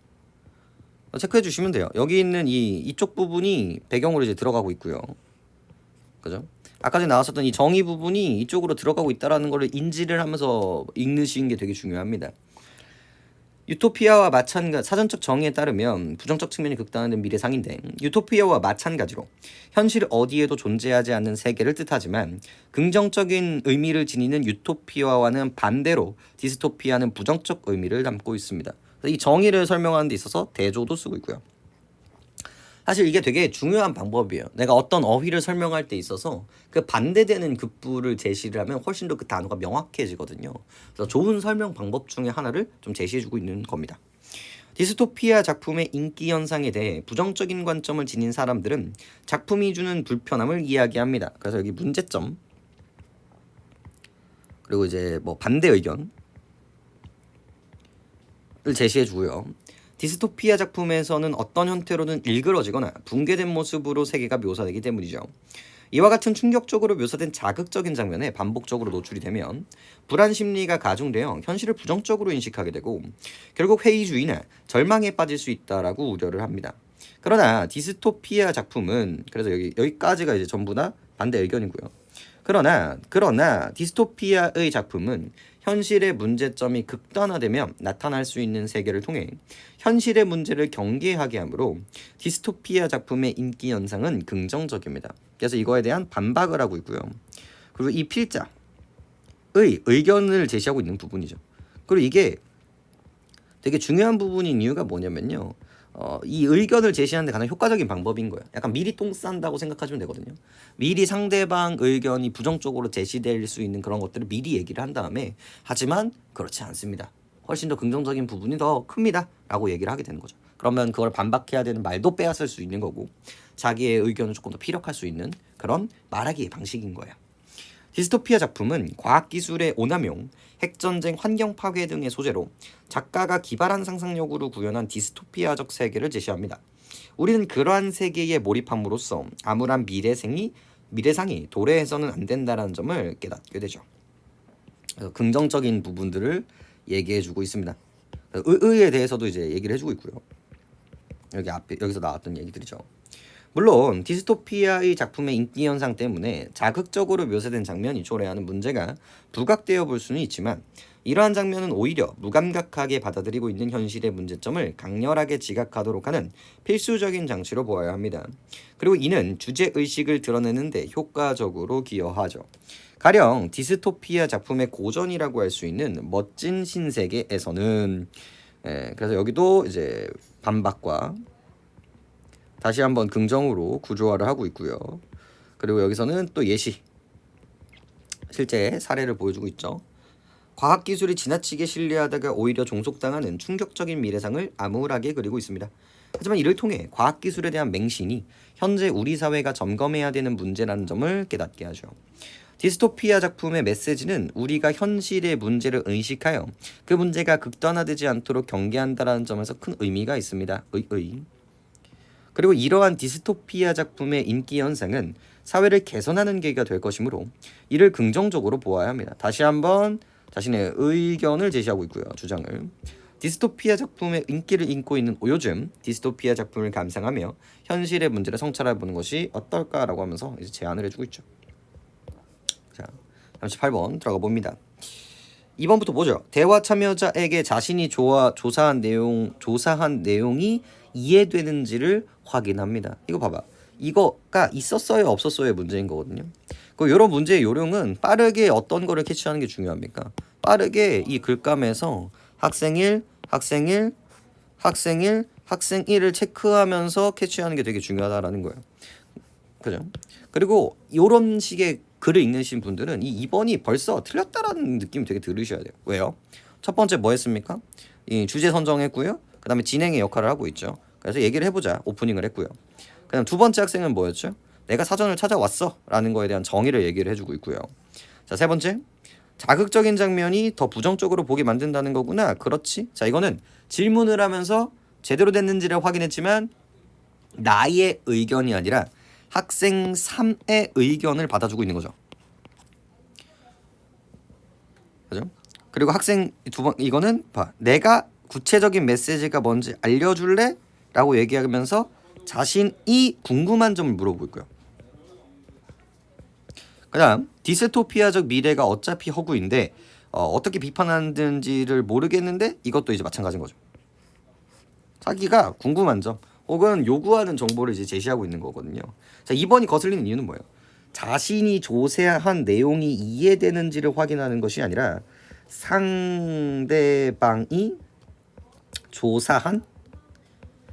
체크해 주시면 돼요. 여기 있는 이쪽 부분이 배경으로 이제 들어가고 있고요. 그죠? 아까 전에 나왔었던 이 정의 부분이 이쪽으로 들어가고 있다라는 거를 인지를 하면서 읽으시는 게 되게 중요합니다. 유토피아와 마찬가지 사전적 정의에 따르면 부정적 측면이 극단화된 미래상인데 유토피아와 마찬가지로 현실 어디에도 존재하지 않는 세계를 뜻하지만 긍정적인 의미를 지니는 유토피아와는 반대로 디스토피아는 부정적 의미를 담고 있습니다. 이 정의를 설명하는 데 있어서 대조도 쓰고 있고요. 사실 이게 되게 중요한 방법이에요. 내가 어떤 어휘를 설명할 때 있어서 그 반대되는 급부를 제시를 하면 훨씬 더 그 단어가 명확해지거든요. 그래서 좋은 설명 방법 중에 하나를 좀 제시해주고 있는 겁니다. 디스토피아 작품의 인기 현상에 대해 부정적인 관점을 지닌 사람들은 작품이 주는 불편함을 이야기합니다. 그래서 여기 문제점 그리고 이제 뭐 반대 의견을 제시해주고요. 디스토피아 작품에서는 어떤 형태로든 일그러지거나 붕괴된 모습으로 세계가 묘사되기 때문이죠. 이와 같은 충격적으로 묘사된 자극적인 장면에 반복적으로 노출이 되면 불안 심리가 가중되어 현실을 부정적으로 인식하게 되고 결국 회의주의나 절망에 빠질 수 있다라고 우려를 합니다. 그러나 디스토피아 작품은 그래서 여기까지가 이제 전부 다 반대 의견이고요. 그러나 디스토피아의 작품은 현실의 문제점이 극단화되면 나타날 수 있는 세계를 통해 현실의 문제를 경계하게 하므로 디스토피아 작품의 인기 현상은 긍정적입니다. 그래서 이거에 대한 반박을 하고 있고요. 그리고 이 필자의 의견을 제시하고 있는 부분이죠. 그리고 이게 되게 중요한 부분인 이유가 뭐냐면요. 이 의견을 제시하는 데 가장 효과적인 방법인 거예요. 약간 미리 똥 싼다고 생각하시면 되거든요. 미리 상대방 의견이 부정적으로 제시될 수 있는 그런 것들을 미리 얘기를 한 다음에 하지만 그렇지 않습니다. 훨씬 더 긍정적인 부분이 더 큽니다. 라고 얘기를 하게 되는 거죠. 그러면 그걸 반박해야 되는 말도 빼앗을 수 있는 거고 자기의 의견을 조금 더 피력할 수 있는 그런 말하기의 방식인 거예요. 디스토피아 작품은 과학기술의 오남용, 핵전쟁, 환경 파괴 등의 소재로 작가가 기발한 상상력으로 구현한 디스토피아적 세계를 제시합니다. 우리는 그러한 세계에 몰입함으로써 암울한 미래상이 도래해서는 안 된다는 점을 깨닫게 되죠. 그래서 긍정적인 부분들을 얘기해주고 있습니다. 의에 대해서도 이제 얘기를 해주고 있고요. 여기서 나왔던 얘기들이죠. 물론 디스토피아의 작품의 인기 현상 때문에 자극적으로 묘사된 장면이 초래하는 문제가 부각되어 볼 수는 있지만 이러한 장면은 오히려 무감각하게 받아들이고 있는 현실의 문제점을 강렬하게 지각하도록 하는 필수적인 장치로 보아야 합니다. 그리고 이는 주제의식을 드러내는 데 효과적으로 기여하죠. 가령 디스토피아 작품의 고전이라고 할 수 있는 멋진 신세계에서는 그래서 여기도 이제 반박과 다시 한번 긍정으로 구조화를 하고 있고요. 그리고 여기서는 또 예시, 실제 사례를 보여주고 있죠. 과학기술이 지나치게 신뢰하다가 오히려 종속당하는 충격적인 미래상을 암울하게 그리고 있습니다. 하지만 이를 통해 과학기술에 대한 맹신이 현재 우리 사회가 점검해야 되는 문제라는 점을 깨닫게 하죠. 디스토피아 작품의 메시지는 우리가 현실의 문제를 의식하여 그 문제가 극단화되지 않도록 경계한다는 점에서 큰 의미가 있습니다. 그리고 이러한 디스토피아 작품의 인기 현상은 사회를 개선하는 계기가 될 것이므로 이를 긍정적으로 보아야 합니다. 다시 한번 자신의 의견을 제시하고 있고요. 주장을. 디스토피아 작품의 인기를 인고 있는 요즘 디스토피아 작품을 감상하며 현실의 문제를 성찰해보는 것이 어떨까라고 하면서 이제 제안을 해주고 있죠. 자, 38번 들어가 봅니다. 2번부터 보죠. 대화 참여자에게 자신이 조사한 내용이 이해되는지를 확인합니다. 이거 봐봐. 이거가 있었어요, 없었어요의 문제인 거거든요. 그 이런 문제의 요령은 빠르게 어떤 거를 캐치하는 게 중요합니까? 빠르게 이 글감에서 학생 1, 학생 1, 학생 1, 학생 1을 체크하면서 캐치하는 게 되게 중요하다라는 거예요. 그죠? 그리고 이런 식의 글을 읽으신 분들은 이 2번이 벌써 틀렸다라는 느낌이 되게 들으셔야 돼요. 왜요? 첫 번째 뭐 했습니까? 이 주제 선정했고요. 그 다음에 진행의 역할을 하고 있죠. 그래서 얘기를 해보자 오프닝을 했고요. 그 다음 두 번째 학생은 뭐였죠? 내가 사전을 찾아왔어 라는 거에 대한 정의를 얘기를 해주고 있고요. 자, 세 번째, 자극적인 장면이 더 부정적으로 보게 만든다는 거구나. 그렇지? 자, 이거는 질문을 하면서 제대로 됐는지를 확인했지만 나의 의견이 아니라 학생 3의 의견을 받아주고 있는 거죠. 그죠? 그리고 학생 두 번 이거는 봐. 내가 구체적인 메시지가 뭔지 알려줄래? 라고 얘기하면서 자신이 궁금한 점을 물어보고 있고요. 그 다음 디스토피아적 미래가 어차피 허구인데 어떻게 비판하는지를 모르겠는데 이것도 이제 마찬가지인 거죠. 자기가 궁금한 점 혹은 요구하는 정보를 이제 제시하고 있는 거거든요. 자, 2번이 거슬리는 이유는 뭐예요? 자신이 조사한 내용이 이해되는지를 확인하는 것이 아니라 상대방이 조사한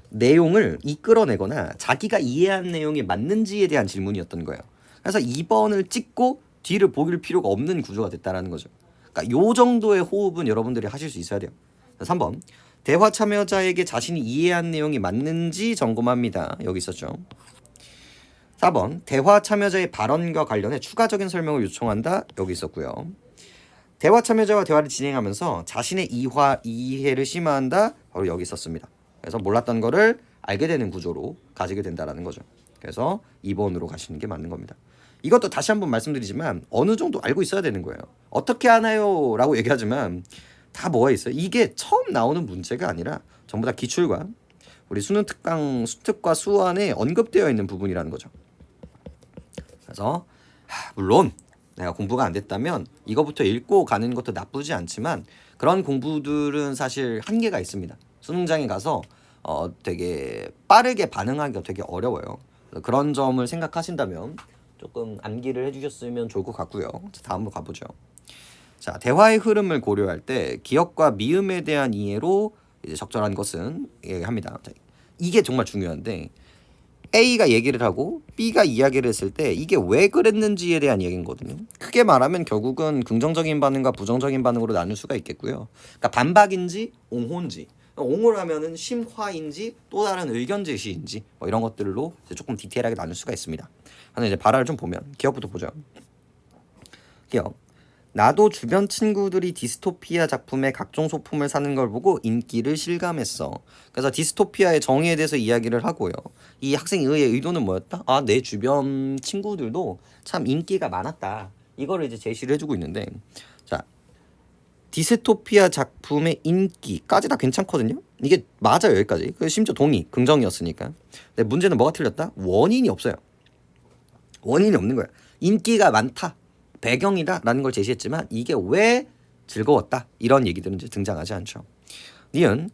내용을 이끌어내거나 자기가 이해한 내용이 맞는지에 대한 질문이었던 거예요. 그래서 2번을 찍고 뒤를 보길 필요가 없는 구조가 됐다라는 거죠. 그러니까 요 정도의 호흡은 여러분들이 하실 수 있어야 돼요. 3번. 대화 참여자에게 자신이 이해한 내용이 맞는지 점검합니다. 여기 있었죠. 4번. 대화 참여자의 발언과 관련해 추가적인 설명을 요청한다. 여기 있었고요. 대화 참여자와 대화를 진행하면서 자신의 이해를 심화한다. 바로 여기 있었습니다. 그래서 몰랐던 거를 알게 되는 구조로 가지게 된다라는 거죠. 그래서 2번으로 가시는 게 맞는 겁니다. 이것도 다시 한번 말씀드리지만 어느 정도 알고 있어야 되는 거예요. 어떻게 하나요? 라고 얘기하지만 다 뭐가 있어요? 이게 처음 나오는 문제가 아니라 전부 다 기출과 우리 수능 특강 수특과 수완에 언급되어 있는 부분이라는 거죠. 그래서 물론 내가 공부가 안 됐다면 이거부터 읽고 가는 것도 나쁘지 않지만 그런 공부들은 사실 한계가 있습니다. 수능장에 가서 되게 빠르게 반응하기가 되게 어려워요. 그런 점을 생각하신다면 조금 암기를 해주셨으면 좋을 것 같고요. 다음으로 가보죠. 자, 대화의 흐름을 고려할 때 기억과 미음에 대한 이해로 이제 적절한 것은 얘기합니다. 자, 이게 정말 중요한데 A가 얘기를 하고 B가 이야기를 했을 때 이게 왜 그랬는지에 대한 얘기거든요. 크게 말하면 결국은 긍정적인 반응과 부정적인 반응으로 나눌 수가 있겠고요. 그러니까 반박인지 옹호인지, 옹호라면은 심화인지 또 다른 의견 제시인지 뭐 이런 것들로 이제 조금 디테일하게 나눌 수가 있습니다. 하나 이제 발화를 좀 보면 기억부터 보죠. 기억. 나도 주변 친구들이 디스토피아 작품의 각종 소품을 사는 걸 보고 인기를 실감했어. 그래서 디스토피아의 정의에 대해서 이야기를 하고요. 이 학생의 의도는 뭐였다? 아, 내 주변 친구들도 참 인기가 많았다. 이거를 이제 제시를 해주고 있는데, 자, 디스토피아 작품의 인기까지 다 괜찮거든요. 이게 맞아요, 여기까지. 심지어 동의, 긍정이었으니까. 근데 문제는 뭐가 틀렸다? 원인이 없어요. 원인이 없는 거야. 인기가 많다, 배경이다 라는 걸 제시했지만 이게 왜 즐거웠다 이런 얘기들은 이제 등장하지 않죠. 니은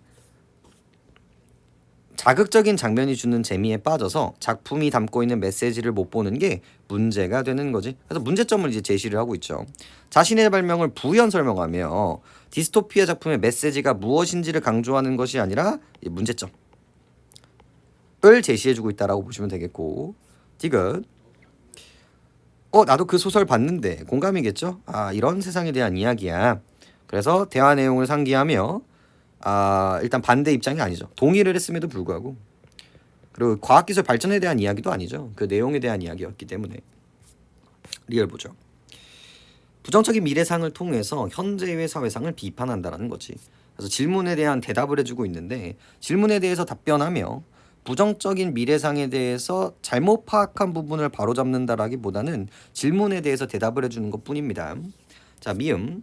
자극적인 장면이 주는 재미에 빠져서 작품이 담고 있는 메시지를 못 보는 게 문제가 되는 거지. 그래서 문제점을 이제 제시를 하고 있죠. 자신의 발명을 부연 설명하며 디스토피아 작품의 메시지가 무엇인지를 강조하는 것이 아니라 이 문제점을 제시해주고 있다라고 보시면 되겠고, 디귿 나도 그 소설 봤는데 공감이겠죠? 이런 세상에 대한 이야기야. 그래서 대화 내용을 상기하며 일단 반대 입장이 아니죠. 동의를 했음에도 불구하고, 그리고 과학기술 발전에 대한 이야기도 아니죠. 그 내용에 대한 이야기였기 때문에. 리얼 보죠. 부정적인 미래상을 통해서 현재의 사회상을 비판한다라는 거지. 그래서 질문에 대한 대답을 해주고 있는데 질문에 대해서 답변하며 부정적인 미래상에 대해서 잘못 파악한 부분을 바로잡는다라기보다는 질문에 대해서 대답을 해주는 것뿐입니다. 자, 미음.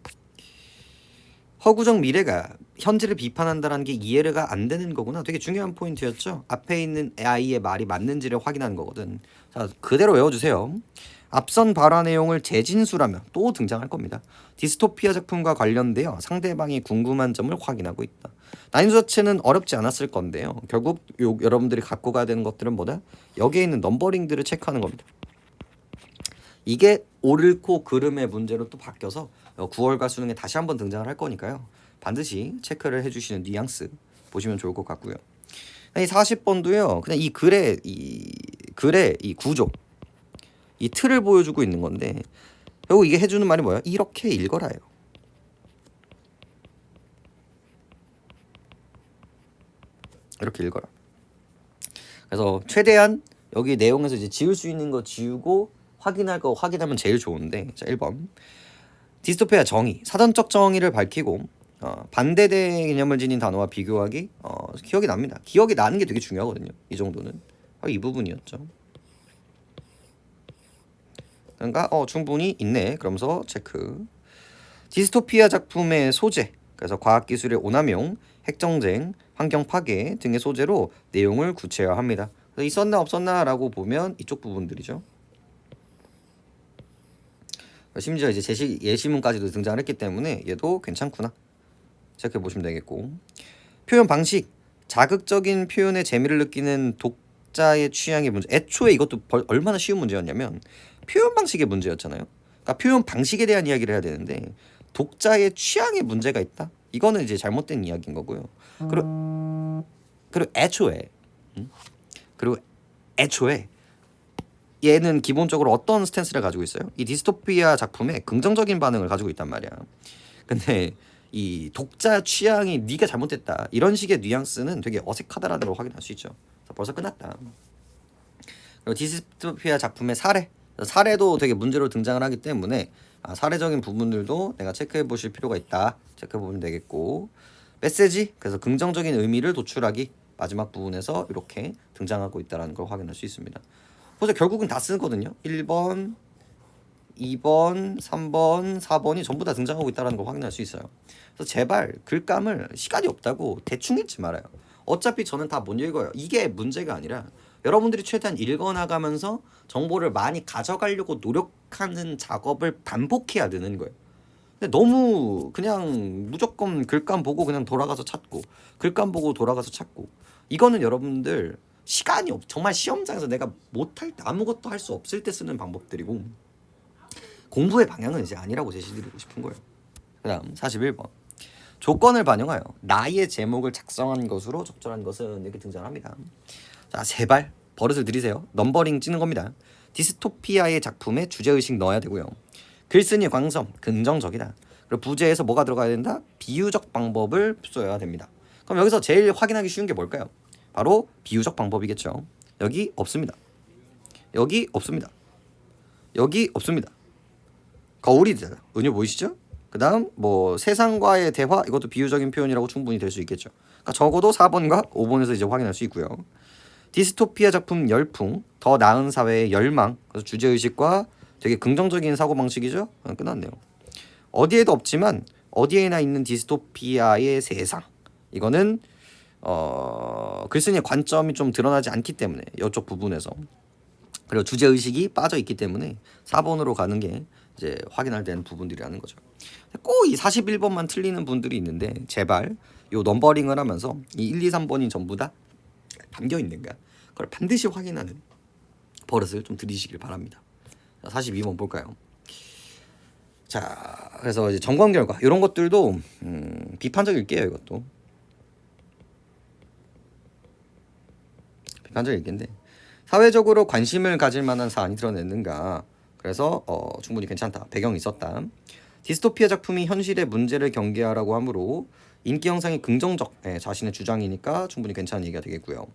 허구적 미래가 현재를 비판한다라는 게 이해가 안 되는 거구나. 되게 중요한 포인트였죠. 앞에 있는 아이의 말이 맞는지를 확인하는 거거든. 자, 그대로 외워주세요. 앞선 발화 내용을 재진술하면 또 등장할 겁니다. 디스토피아 작품과 관련되어 상대방이 궁금한 점을 확인하고 있다. 난이도 자체는 어렵지 않았을 건데요. 결국 여러분들이 갖고 가야 되는 것들은 뭐다? 여기에 있는 넘버링들을 체크하는 겁니다. 이게 옳고 그름의 문제로 또 바뀌어서 9월과 수능에 다시 한번 등장을 할 거니까요. 반드시 체크를 해주시는 뉘앙스 보시면 좋을 것 같고요. 이 40번도요. 그냥 이 글의 이 구조, 이 틀을 보여주고 있는 건데, 결국 이게 해주는 말이 뭐야? 이렇게 읽어라요. 이렇게 읽어라. 그래서 최대한 여기 내용에서 이제 지울 수 있는 거 지우고 확인할 거 확인하면 제일 좋은데, 자 1번 디스토피아 정의, 사전적 정의를 밝히고 반대대 개념을 지닌 단어와 비교하기. 기억이 납니다. 기억이 나는 게 되게 중요하거든요. 이 정도는 이 부분이었죠. 그러니까 충분히 있네. 그러면서 체크. 디스토피아 작품의 소재, 그래서 과학기술의 오남용, 핵정쟁, 환경 파괴 등의 소재로 내용을 구체화합니다. 그래서 있었나 없었나 라고 보면 이쪽 부분들이죠. 심지어 이제 예시문까지도 등장을 했기 때문에 얘도 괜찮구나 체크해 보시면 되겠고, 표현 방식, 자극적인 표현에 재미를 느끼는 독자의 취향의 문제. 애초에 이것도 얼마나 쉬운 문제였냐면 표현 방식의 문제였잖아요. 그러니까 표현 방식에 대한 이야기를 해야 되는데 독자의 취향에 문제가 있다. 이거는 이제 잘못된 이야기인 거고요. 그리고 애초에 얘는 기본적으로 어떤 스탠스를 가지고 있어요? 이 디스토피아 작품에 긍정적인 반응을 가지고 있단 말이야. 근데 이 독자 취향이 네가 잘못됐다 이런 식의 뉘앙스는 되게 어색하다라는 걸 확인할 수 있죠. 벌써 끝났다. 그리고 디스토피아 작품의 사례도 되게 문제로 등장을 하기 때문에 사례적인 부분들도 내가 체크해 보실 필요가 있다. 체크해 보면 되겠고, 메시지, 그래서 긍정적인 의미를 도출하기, 마지막 부분에서 이렇게 등장하고 있다는 걸 확인할 수 있습니다. 그래서 결국은 다 쓰거든요. 1번, 2번, 3번, 4번이 전부 다 등장하고 있다는 걸 확인할 수 있어요. 그래서 제발 글감을 시간이 없다고 대충 읽지 말아요. 어차피 저는 다 못 읽어요. 이게 문제가 아니라 여러분들이 최대한 읽어나가면서 정보를 많이 가져가려고 노력하는 작업을 반복해야 되는 거예요. 근데 너무 그냥 무조건 글감 보고 그냥 돌아가서 찾고, 글감 보고 돌아가서 찾고, 이거는 여러분들 시간이 정말 시험장에서 내가 못할 때, 아무것도 할 수 없을 때 쓰는 방법들이고, 공부의 방향은 이제 아니라고 제시드리고 싶은 거예요. 그 다음 41번 조건을 반영하여 나의 제목을 작성한 것으로 적절한 것은 이렇게 등장합니다. 자, 제발 버릇을 들이세요. 넘버링 찍는 겁니다. 디스토피아의 작품에 주제의식 넣어야 되고요. 글쓴이의 광선, 긍정적이다. 그리고 부제에서 뭐가 들어가야 된다? 비유적 방법을 써야 됩니다. 그럼 여기서 제일 확인하기 쉬운 게 뭘까요? 바로 비유적 방법이겠죠. 여기 없습니다. 여기 없습니다. 여기 없습니다. 거울이 되잖아. 은유 보이시죠? 그 다음 뭐 세상과의 대화, 이것도 비유적인 표현이라고 충분히 될 수 있겠죠. 그러니까 적어도 4번과 5번에서 이제 확인할 수 있고요. 디스토피아 작품 열풍, 더 나은 사회의 열망, 그래서 주제의식과 되게 긍정적인 사고방식이죠. 끝났네요. 어디에도 없지만 어디에나 있는 디스토피아의 세상. 이거는 글쓴이의 관점이 좀 드러나지 않기 때문에 이쪽 부분에서, 그리고 주제 의식이 빠져 있기 때문에 4번으로 가는 게 이제 확인할 되는 부분들이라는 거죠. 꼭 이 41번만 틀리는 분들이 있는데 제발 요 넘버링을 하면서 이 1, 2, 3번이 전부 다 담겨 있는가 그걸 반드시 확인하는 버릇을 좀 들이시길 바랍니다. 자, 42번 볼까요? 자, 그래서 이제 점검 결과 이런 것들도 비판적일게요. 이것도 비판적일텐데 사회적으로 관심을 가질 만한 사안이 드러냈는가. 그래서 충분히 괜찮다. 배경이 있었다. 디스토피아 작품이 현실의 문제를 경계하라고 하므로 인기 형상이 긍정적 자신의 주장이니까 충분히 괜찮은 얘기가 되겠고요.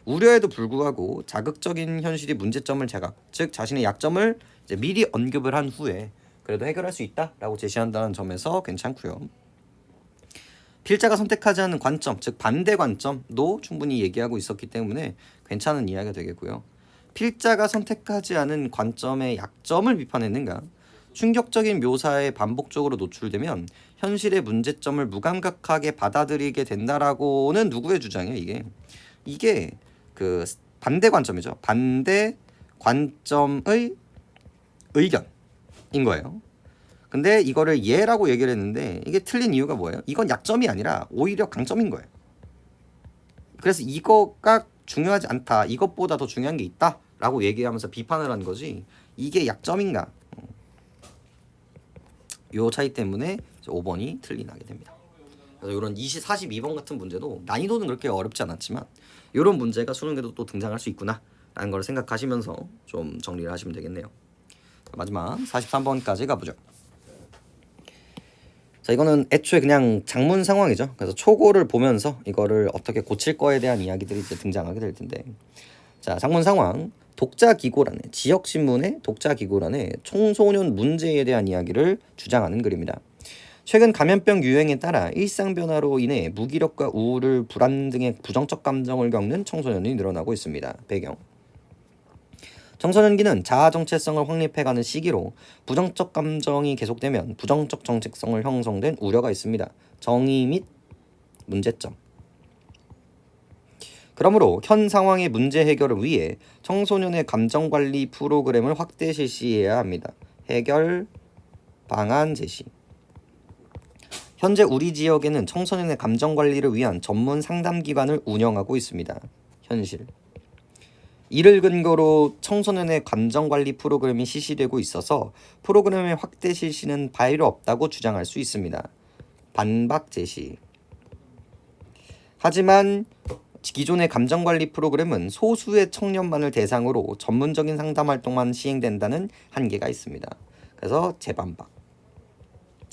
우려에도 불구하고 자극적인 현실이 문제점을 자각, 즉 자신의 약점을 이제 미리 언급을 한 후에 그래도 해결할 수 있다라고 제시한다는 점에서 괜찮고요. 필자가 선택하지 않은 관점, 즉 반대 관점도 충분히 얘기하고 있었기 때문에 괜찮은 이야기가 되겠고요. 필자가 선택하지 않은 관점의 약점을 비판했는가? 충격적인 묘사에 반복적으로 노출되면 현실의 문제점을 무감각하게 받아들이게 된다라고는 누구의 주장이에요? 이게 그 반대 관점이죠. 반대 관점의 의견인 거예요. 근데 이거를 예라고 얘기를 했는데 이게 틀린 이유가 뭐예요? 이건 약점이 아니라 오히려 강점인 거예요. 그래서 이거가 중요하지 않다. 이것보다 더 중요한 게 있다. 라고 얘기하면서 비판을 한 거지. 이게 약점인가? 요 차이 때문에 5번이 틀리나게 됩니다. 그래서 이런 42번 같은 문제도 난이도는 그렇게 어렵지 않았지만 이런 문제가 수능에도 또 등장할 수 있구나 라는 걸 생각하시면서 좀 정리를 하시면 되겠네요. 마지막 43번까지 가보죠. 자, 이거는 애초에 그냥 작문 상황이죠. 그래서 초고를 보면서 이거를 어떻게 고칠 거에 대한 이야기들이 이제 등장하게 될 텐데, 자, 작문 상황. 독자 기고란에, 지역 신문의 독자 기고란에 청소년 문제에 대한 이야기를 주장하는 글입니다. 최근 감염병 유행에 따라 일상 변화로 인해 무기력과 우울, 불안 등의 부정적 감정을 겪는 청소년이 늘어나고 있습니다. 배경. 청소년기는 자아 정체성을 확립해가는 시기로 부정적 감정이 계속되면 부정적 정체성을 형성된 우려가 있습니다. 정의 및 문제점. 그러므로 현 상황의 문제 해결을 위해 청소년의 감정관리 프로그램을 확대 실시해야 합니다. 해결 방안 제시. 현재 우리 지역에는 청소년의 감정관리를 위한 전문 상담기관을 운영하고 있습니다. 현실. 이를 근거로 청소년의 감정관리 프로그램이 실시되고 있어서 프로그램의 확대 실시는 바위로 없다고 주장할 수 있습니다. 반박 제시. 하지만 기존의 감정관리 프로그램은 소수의 청년만을 대상으로 전문적인 상담 활동만 시행된다는 한계가 있습니다. 그래서 재반박.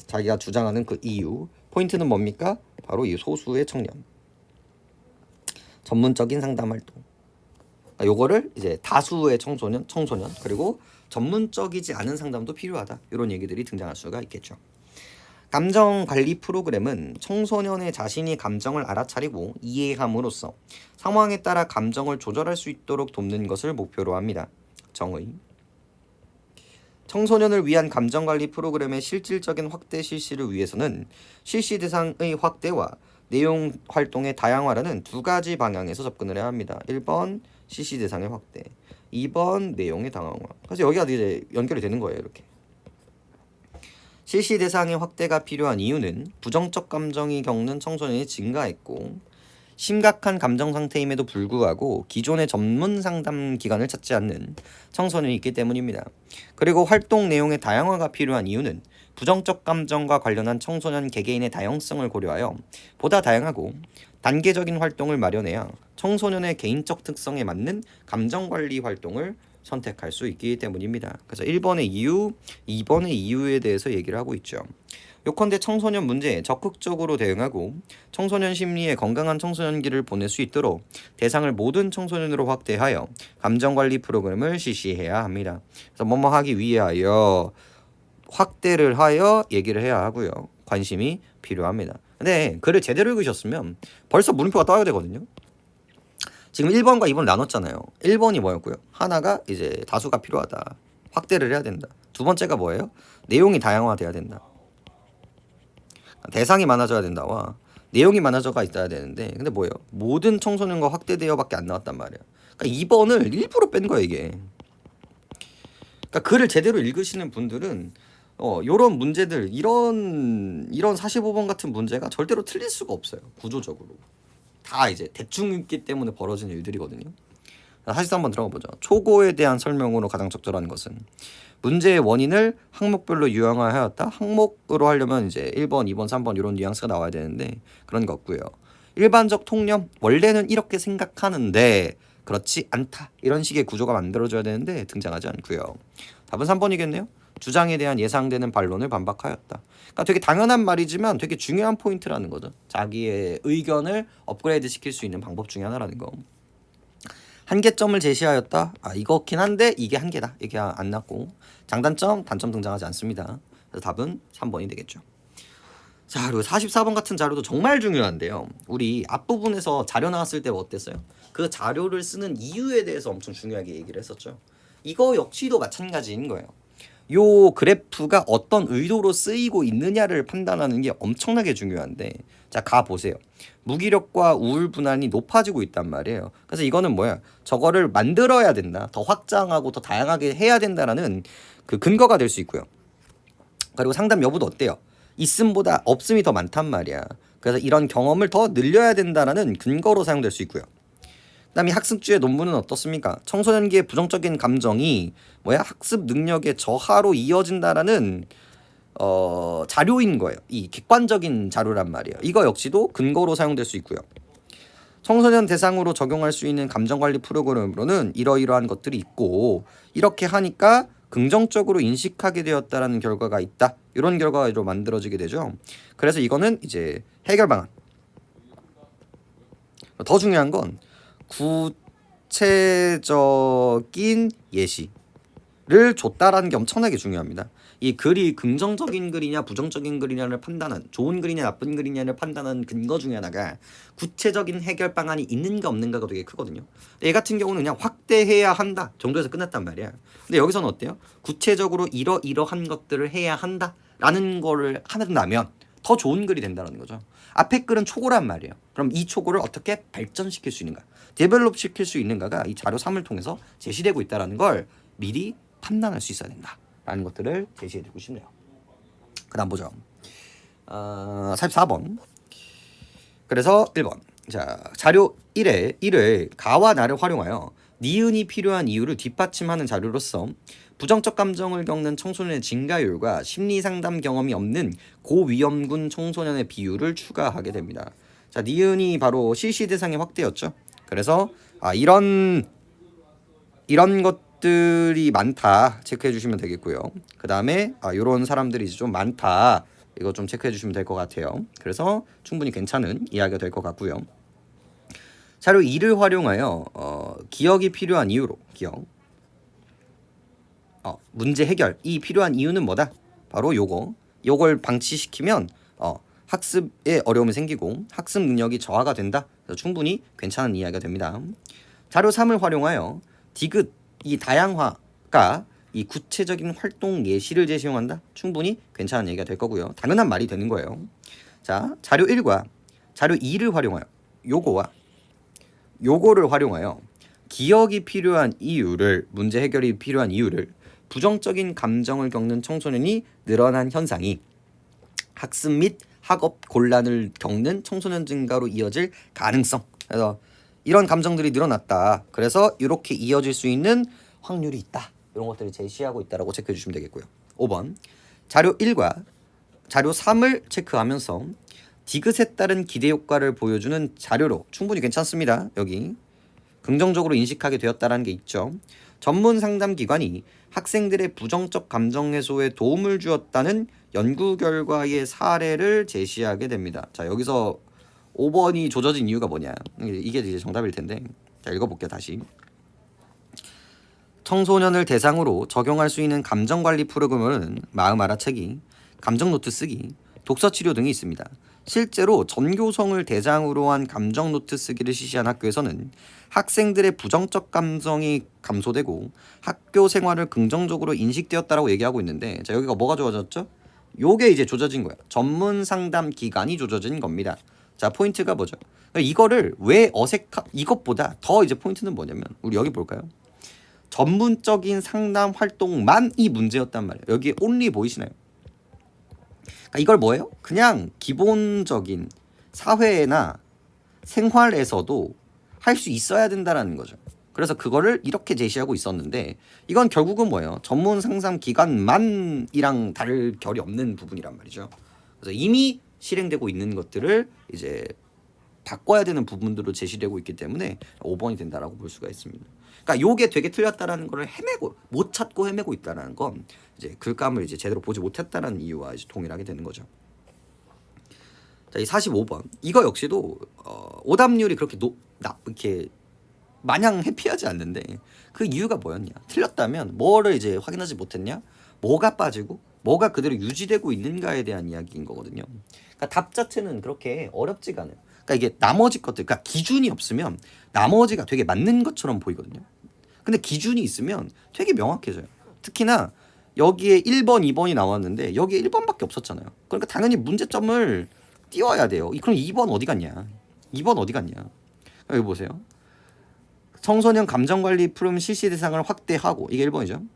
자기가 주장하는 그 이유, 포인트는 뭡니까? 바로 이 소수의 청년. 전문적인 상담 활동. 요거를 이제 다수의 청소년 그리고 전문적이지 않은 상담도 필요하다. 이런 얘기들이 등장할 수가 있겠죠. 감정관리 프로그램은 청소년의 자신이 감정을 알아차리고 이해함으로써 상황에 따라 감정을 조절할 수 있도록 돕는 것을 목표로 합니다. 정의. 청소년을 위한 감정관리 프로그램의 실질적인 확대 실시를 위해서는 실시 대상의 확대와 내용 활동의 다양화라는 두 가지 방향에서 접근을 해야 합니다. 1번 실시 대상의 확대, 2번 내용의 다양화. 그래서 여기가 이제 연결이 되는 거예요. 이렇게. 실시 대상의 확대가 필요한 이유는 부정적 감정이 겪는 청소년이 증가했고 심각한 감정 상태임에도 불구하고 기존의 전문 상담 기관을 찾지 않는 청소년이 있기 때문입니다. 그리고 활동 내용의 다양화가 필요한 이유는 부정적 감정과 관련한 청소년 개개인의 다양성을 고려하여 보다 다양하고 단계적인 활동을 마련해야 청소년의 개인적 특성에 맞는 감정관리 활동을 선택할 수 있기 때문입니다. 그래서 1번의 이유, 2번의 이유에 대해서 얘기를 하고 있죠. 요컨대 청소년 문제에 적극적으로 대응하고 청소년 심리에 건강한 청소년기를 보낼 수 있도록 대상을 모든 청소년으로 확대하여 감정관리 프로그램을 실시해야 합니다. 그래서 뭐뭐 하기 위하여 확대를 하여 얘기를 해야 하고요. 관심이 필요합니다. 근데 글을 제대로 읽으셨으면 벌써 물음표가 떠야 되거든요. 지금 1번과 2번 나눴잖아요. 1번이 뭐였고요? 하나가 이제 다수가 필요하다. 확대를 해야 된다. 두 번째가 뭐예요? 내용이 다양화돼야 된다. 대상이 많아져야 된다와 내용이 많아져가 있어야 되는데 근데 뭐예요? 모든 청소년과 확대되어밖에 안 나왔단 말이야. 그러니까 2번을 일부러 뺀 거야 이게. 그러니까 글을 제대로 읽으시는 분들은 요런 문제들 이런 45번 같은 문제가 절대로 틀릴 수가 없어요. 구조적으로 다 이제 대충 읽기 때문에 벌어진 일들이거든요. 다시 한번 들어가 보죠. 초고에 대한 설명으로 가장 적절한 것은 문제의 원인을 항목별로 유형화하였다. 항목으로 하려면 이제 1번, 2번, 3번 이런 뉘앙스가 나와야 되는데 그런 거 없고요. 일반적 통념, 원래는 이렇게 생각하는데 그렇지 않다. 이런 식의 구조가 만들어져야 되는데 등장하지 않고요. 답은 3번이겠네요. 주장에 대한 예상되는 반론을 반박하였다. 그러니까 되게 당연한 말이지만 되게 중요한 포인트라는 거죠. 자기의 의견을 업그레이드 시킬 수 있는 방법 중에 하나라는 거. 한계점을 제시하였다. 이거긴 한데 이게 한계다. 이게 안 났고 장단점, 단점 등장하지 않습니다. 그래서 답은 3번이 되겠죠. 자, 그리고 44번 같은 자료도 정말 중요한데요. 우리 앞부분에서 자료 나왔을 때 어땠어요? 그 자료를 쓰는 이유에 대해서 엄청 중요하게 얘기를 했었죠. 이거 역시도 마찬가지인 거예요. 요 그래프가 어떤 의도로 쓰이고 있느냐를 판단하는 게 엄청나게 중요한데 자, 가보세요. 무기력과 우울 분할이 높아지고 있단 말이에요. 그래서 이거는 뭐야? 저거를 만들어야 된다. 더 확장하고 더 다양하게 해야 된다라는 그 근거가 될 수 있고요. 그리고 상담 여부도 어때요? 있음보다 없음이 더 많단 말이야. 그래서 이런 경험을 더 늘려야 된다라는 근거로 사용될 수 있고요. 그다음에 학습주의 논문은 어떻습니까? 청소년기의 부정적인 감정이 학습 능력의 저하로 이어진다라는 자료인 거예요. 이 객관적인 자료란 말이에요. 이거 역시도 근거로 사용될 수 있고요. 청소년 대상으로 적용할 수 있는 감정관리 프로그램으로는 이러이러한 것들이 있고 이렇게 하니까 긍정적으로 인식하게 되었다라는 결과가 있다. 이런 결과로 만들어지게 되죠. 그래서 이거는 이제 해결 방안. 더 중요한 건 구체적인 예시를 줬다라는 게 엄청나게 중요합니다. 이 글이 긍정적인 글이냐 부정적인 글이냐를 판단한 좋은 글이냐 나쁜 글이냐를 판단하는 근거 중에 하나가 구체적인 해결 방안이 있는가 없는가가 되게 크거든요. 얘 같은 경우는 그냥 확대해야 한다 정도에서 끝났단 말이야. 근데 여기서는 어때요? 구체적으로 이러이러한 것들을 해야 한다라는 거를 한다면 더 좋은 글이 된다는 거죠. 앞에 글은 초고란 말이에요. 그럼 이 초고를 어떻게 발전시킬 수 있는가, 데벨롭 시킬 수 있는가가 이 자료 3을 통해서 제시되고 있다는 걸 미리 판단할 수 있어야 된다라는 것들을 제시해드리고 싶네요. 그 다음 보죠. 44번. 그래서 1번. 자, 자료 1을 가와 나를 활용하여 니은이 필요한 이유를 뒷받침하는 자료로서 부정적 감정을 겪는 청소년의 증가율과 심리상담 경험이 없는 고위험군 청소년의 비율을 추가하게 됩니다. 자, 니은이 바로 실시 대상의 확대였죠. 그래서 이런 것들이 많다 체크해 주시면 되겠고요. 그 다음에 이런 사람들이 이제 좀 많다, 이거 좀 체크해 주시면 될 것 같아요. 그래서 충분히 괜찮은 이야기가 될 것 같고요. 자료 2를 활용하여 기억이 필요한 이유로 문제 해결이 필요한 이유는 뭐다? 바로 요걸 방치시키면 학습에 어려움이 생기고 학습 능력이 저하가 된다. 그래서 충분히 괜찮은 이야기가 됩니다. 자료 3을 활용하여 디귿 이 다양화가 이 구체적인 활동 예시를 제시용한다. 충분히 괜찮은 얘기가 될 거고요. 당연한 말이 되는 거예요. 자, 자료 1과 자료 2를 활용하여 요거를 활용하여 기억이 필요한 이유를, 문제 해결이 필요한 이유를 부정적인 감정을 겪는 청소년이 늘어난 현상이 학습 및 학업 곤란을 겪는 청소년 증가로 이어질 가능성. 그래서 이런 감정들이 늘어났다. 그래서 이렇게 이어질 수 있는 확률이 있다. 이런 것들을 제시하고 있다라고 체크해 주시면 되겠고요. 5번. 자료 1과 자료 3을 체크하면서 디귿에 따른 기대 효과를 보여주는 자료로 충분히 괜찮습니다. 여기 긍정적으로 인식하게 되었다라는 게 있죠. 전문 상담 기관이 학생들의 부정적 감정 해소에 도움을 주었다는 연구 결과의 사례를 제시하게 됩니다. 자, 여기서 5번이 조져진 이유가 뭐냐? 이게 이제 정답일 텐데. 자, 읽어볼게요. 다시. 청소년을 대상으로 적용할 수 있는 감정관리 프로그램은 마음 알아채기, 감정 노트 쓰기, 독서 치료 등이 있습니다. 실제로 전교성을 대상으로 한 감정 노트 쓰기를 실시한 학교에서는 학생들의 부정적 감정이 감소되고 학교 생활을 긍정적으로 인식되었다라고 얘기하고 있는데, 자, 여기가 뭐가 좋아졌죠? 요게 이제 조져진 거야. 전문 상담 기간이 조져진 겁니다. 자, 포인트가 뭐죠? 이거를 왜 이것보다 더 이제 포인트는 뭐냐면 우리 여기 볼까요? 전문적인 상담 활동만이 문제였단 말이에요. 여기 only 보이시나요? 그러니까 이걸 뭐예요? 그냥 기본적인 사회나 생활에서도 할 수 있어야 된다라는 거죠. 그래서 그거를 이렇게 제시하고 있었는데 이건 결국은 뭐예요? 전문 상담 기관만이랑 다를 결이 없는 부분이란 말이죠. 그래서 이미 실행되고 있는 것들을 이제 바꿔야 되는 부분들로 제시되고 있기 때문에 5번이 된다라고 볼 수가 있습니다. 그러니까 요게 되게 틀렸다라는 거를 헤매고 못 찾고 헤매고 있다라는 건 이제 글감을 이제 제대로 보지 못했다라는 이유와 이제 동일하게 되는 거죠. 자, 이 45번 이거 역시도 오답률이 그렇게 이렇게 마냥 해피하지 않는데 그 이유가 뭐였냐? 틀렸다면 뭐를 이제 확인하지 못했냐? 뭐가 빠지고 뭐가 그대로 유지되고 있는가에 대한 이야기인 거거든요. 그러니까 답 자체는 그렇게 어렵지가 않아요. 그러니까 이게 나머지 것들, 그러니까 기준이 없으면 나머지가 되게 맞는 것처럼 보이거든요. 근데 기준이 있으면 되게 명확해져요. 특히나 여기에 1번, 2번이 나왔는데 여기에 1번밖에 없었잖아요. 그러니까 당연히 문제점을 띄워야 돼요. 그럼 2번 어디 갔냐? 2번 어디 갔냐? 여기 보세요. 청소년 감정관리 프로그램 실시 대상을 확대하고 이게 1번이죠.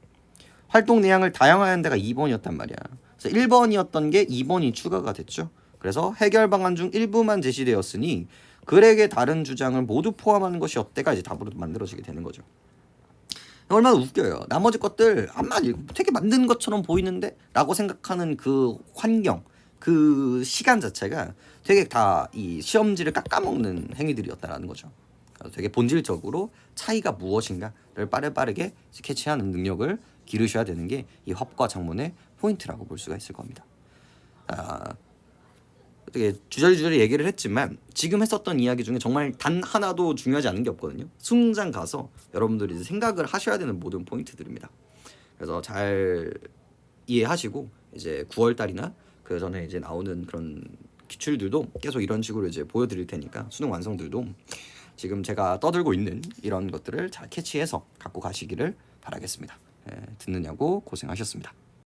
활동 내용을 다양화하는 데가 2번이었단 말이야. 그래서 1번이었던 게 2번이 추가가 됐죠. 그래서 해결 방안 중 일부만 제시되었으니 글에게 다른 주장을 모두 포함하는 것이 어때가 이제 답으로 만들어지게 되는 거죠. 얼마나 웃겨요. 나머지 것들 아마 되게 만든 것처럼 보이는데 라고 생각하는 그 환경, 그 시간 자체가 되게 다 이 시험지를 깎아먹는 행위들이었다라는 거죠. 되게 본질적으로 차이가 무엇인가를 빠르게 캐치하는 능력을 기르셔야 되는 게 이 합과 작문의 포인트라고 볼 수가 있을 겁니다. 되게 주저리주저리 얘기를 했지만 지금 했었던 이야기 중에 정말 단 하나도 중요하지 않은 게 없거든요. 수능장 가서 여러분들이 이제 생각을 하셔야 되는 모든 포인트들입니다. 그래서 잘 이해하시고 이제 9월 달이나 그 전에 이제 나오는 그런 기출들도 계속 이런 식으로 이제 보여드릴 테니까 수능 완성들도 지금 제가 떠들고 있는 이런 것들을 잘 캐치해서 갖고 가시기를 바라겠습니다. 듣느냐고 고생하셨습니다.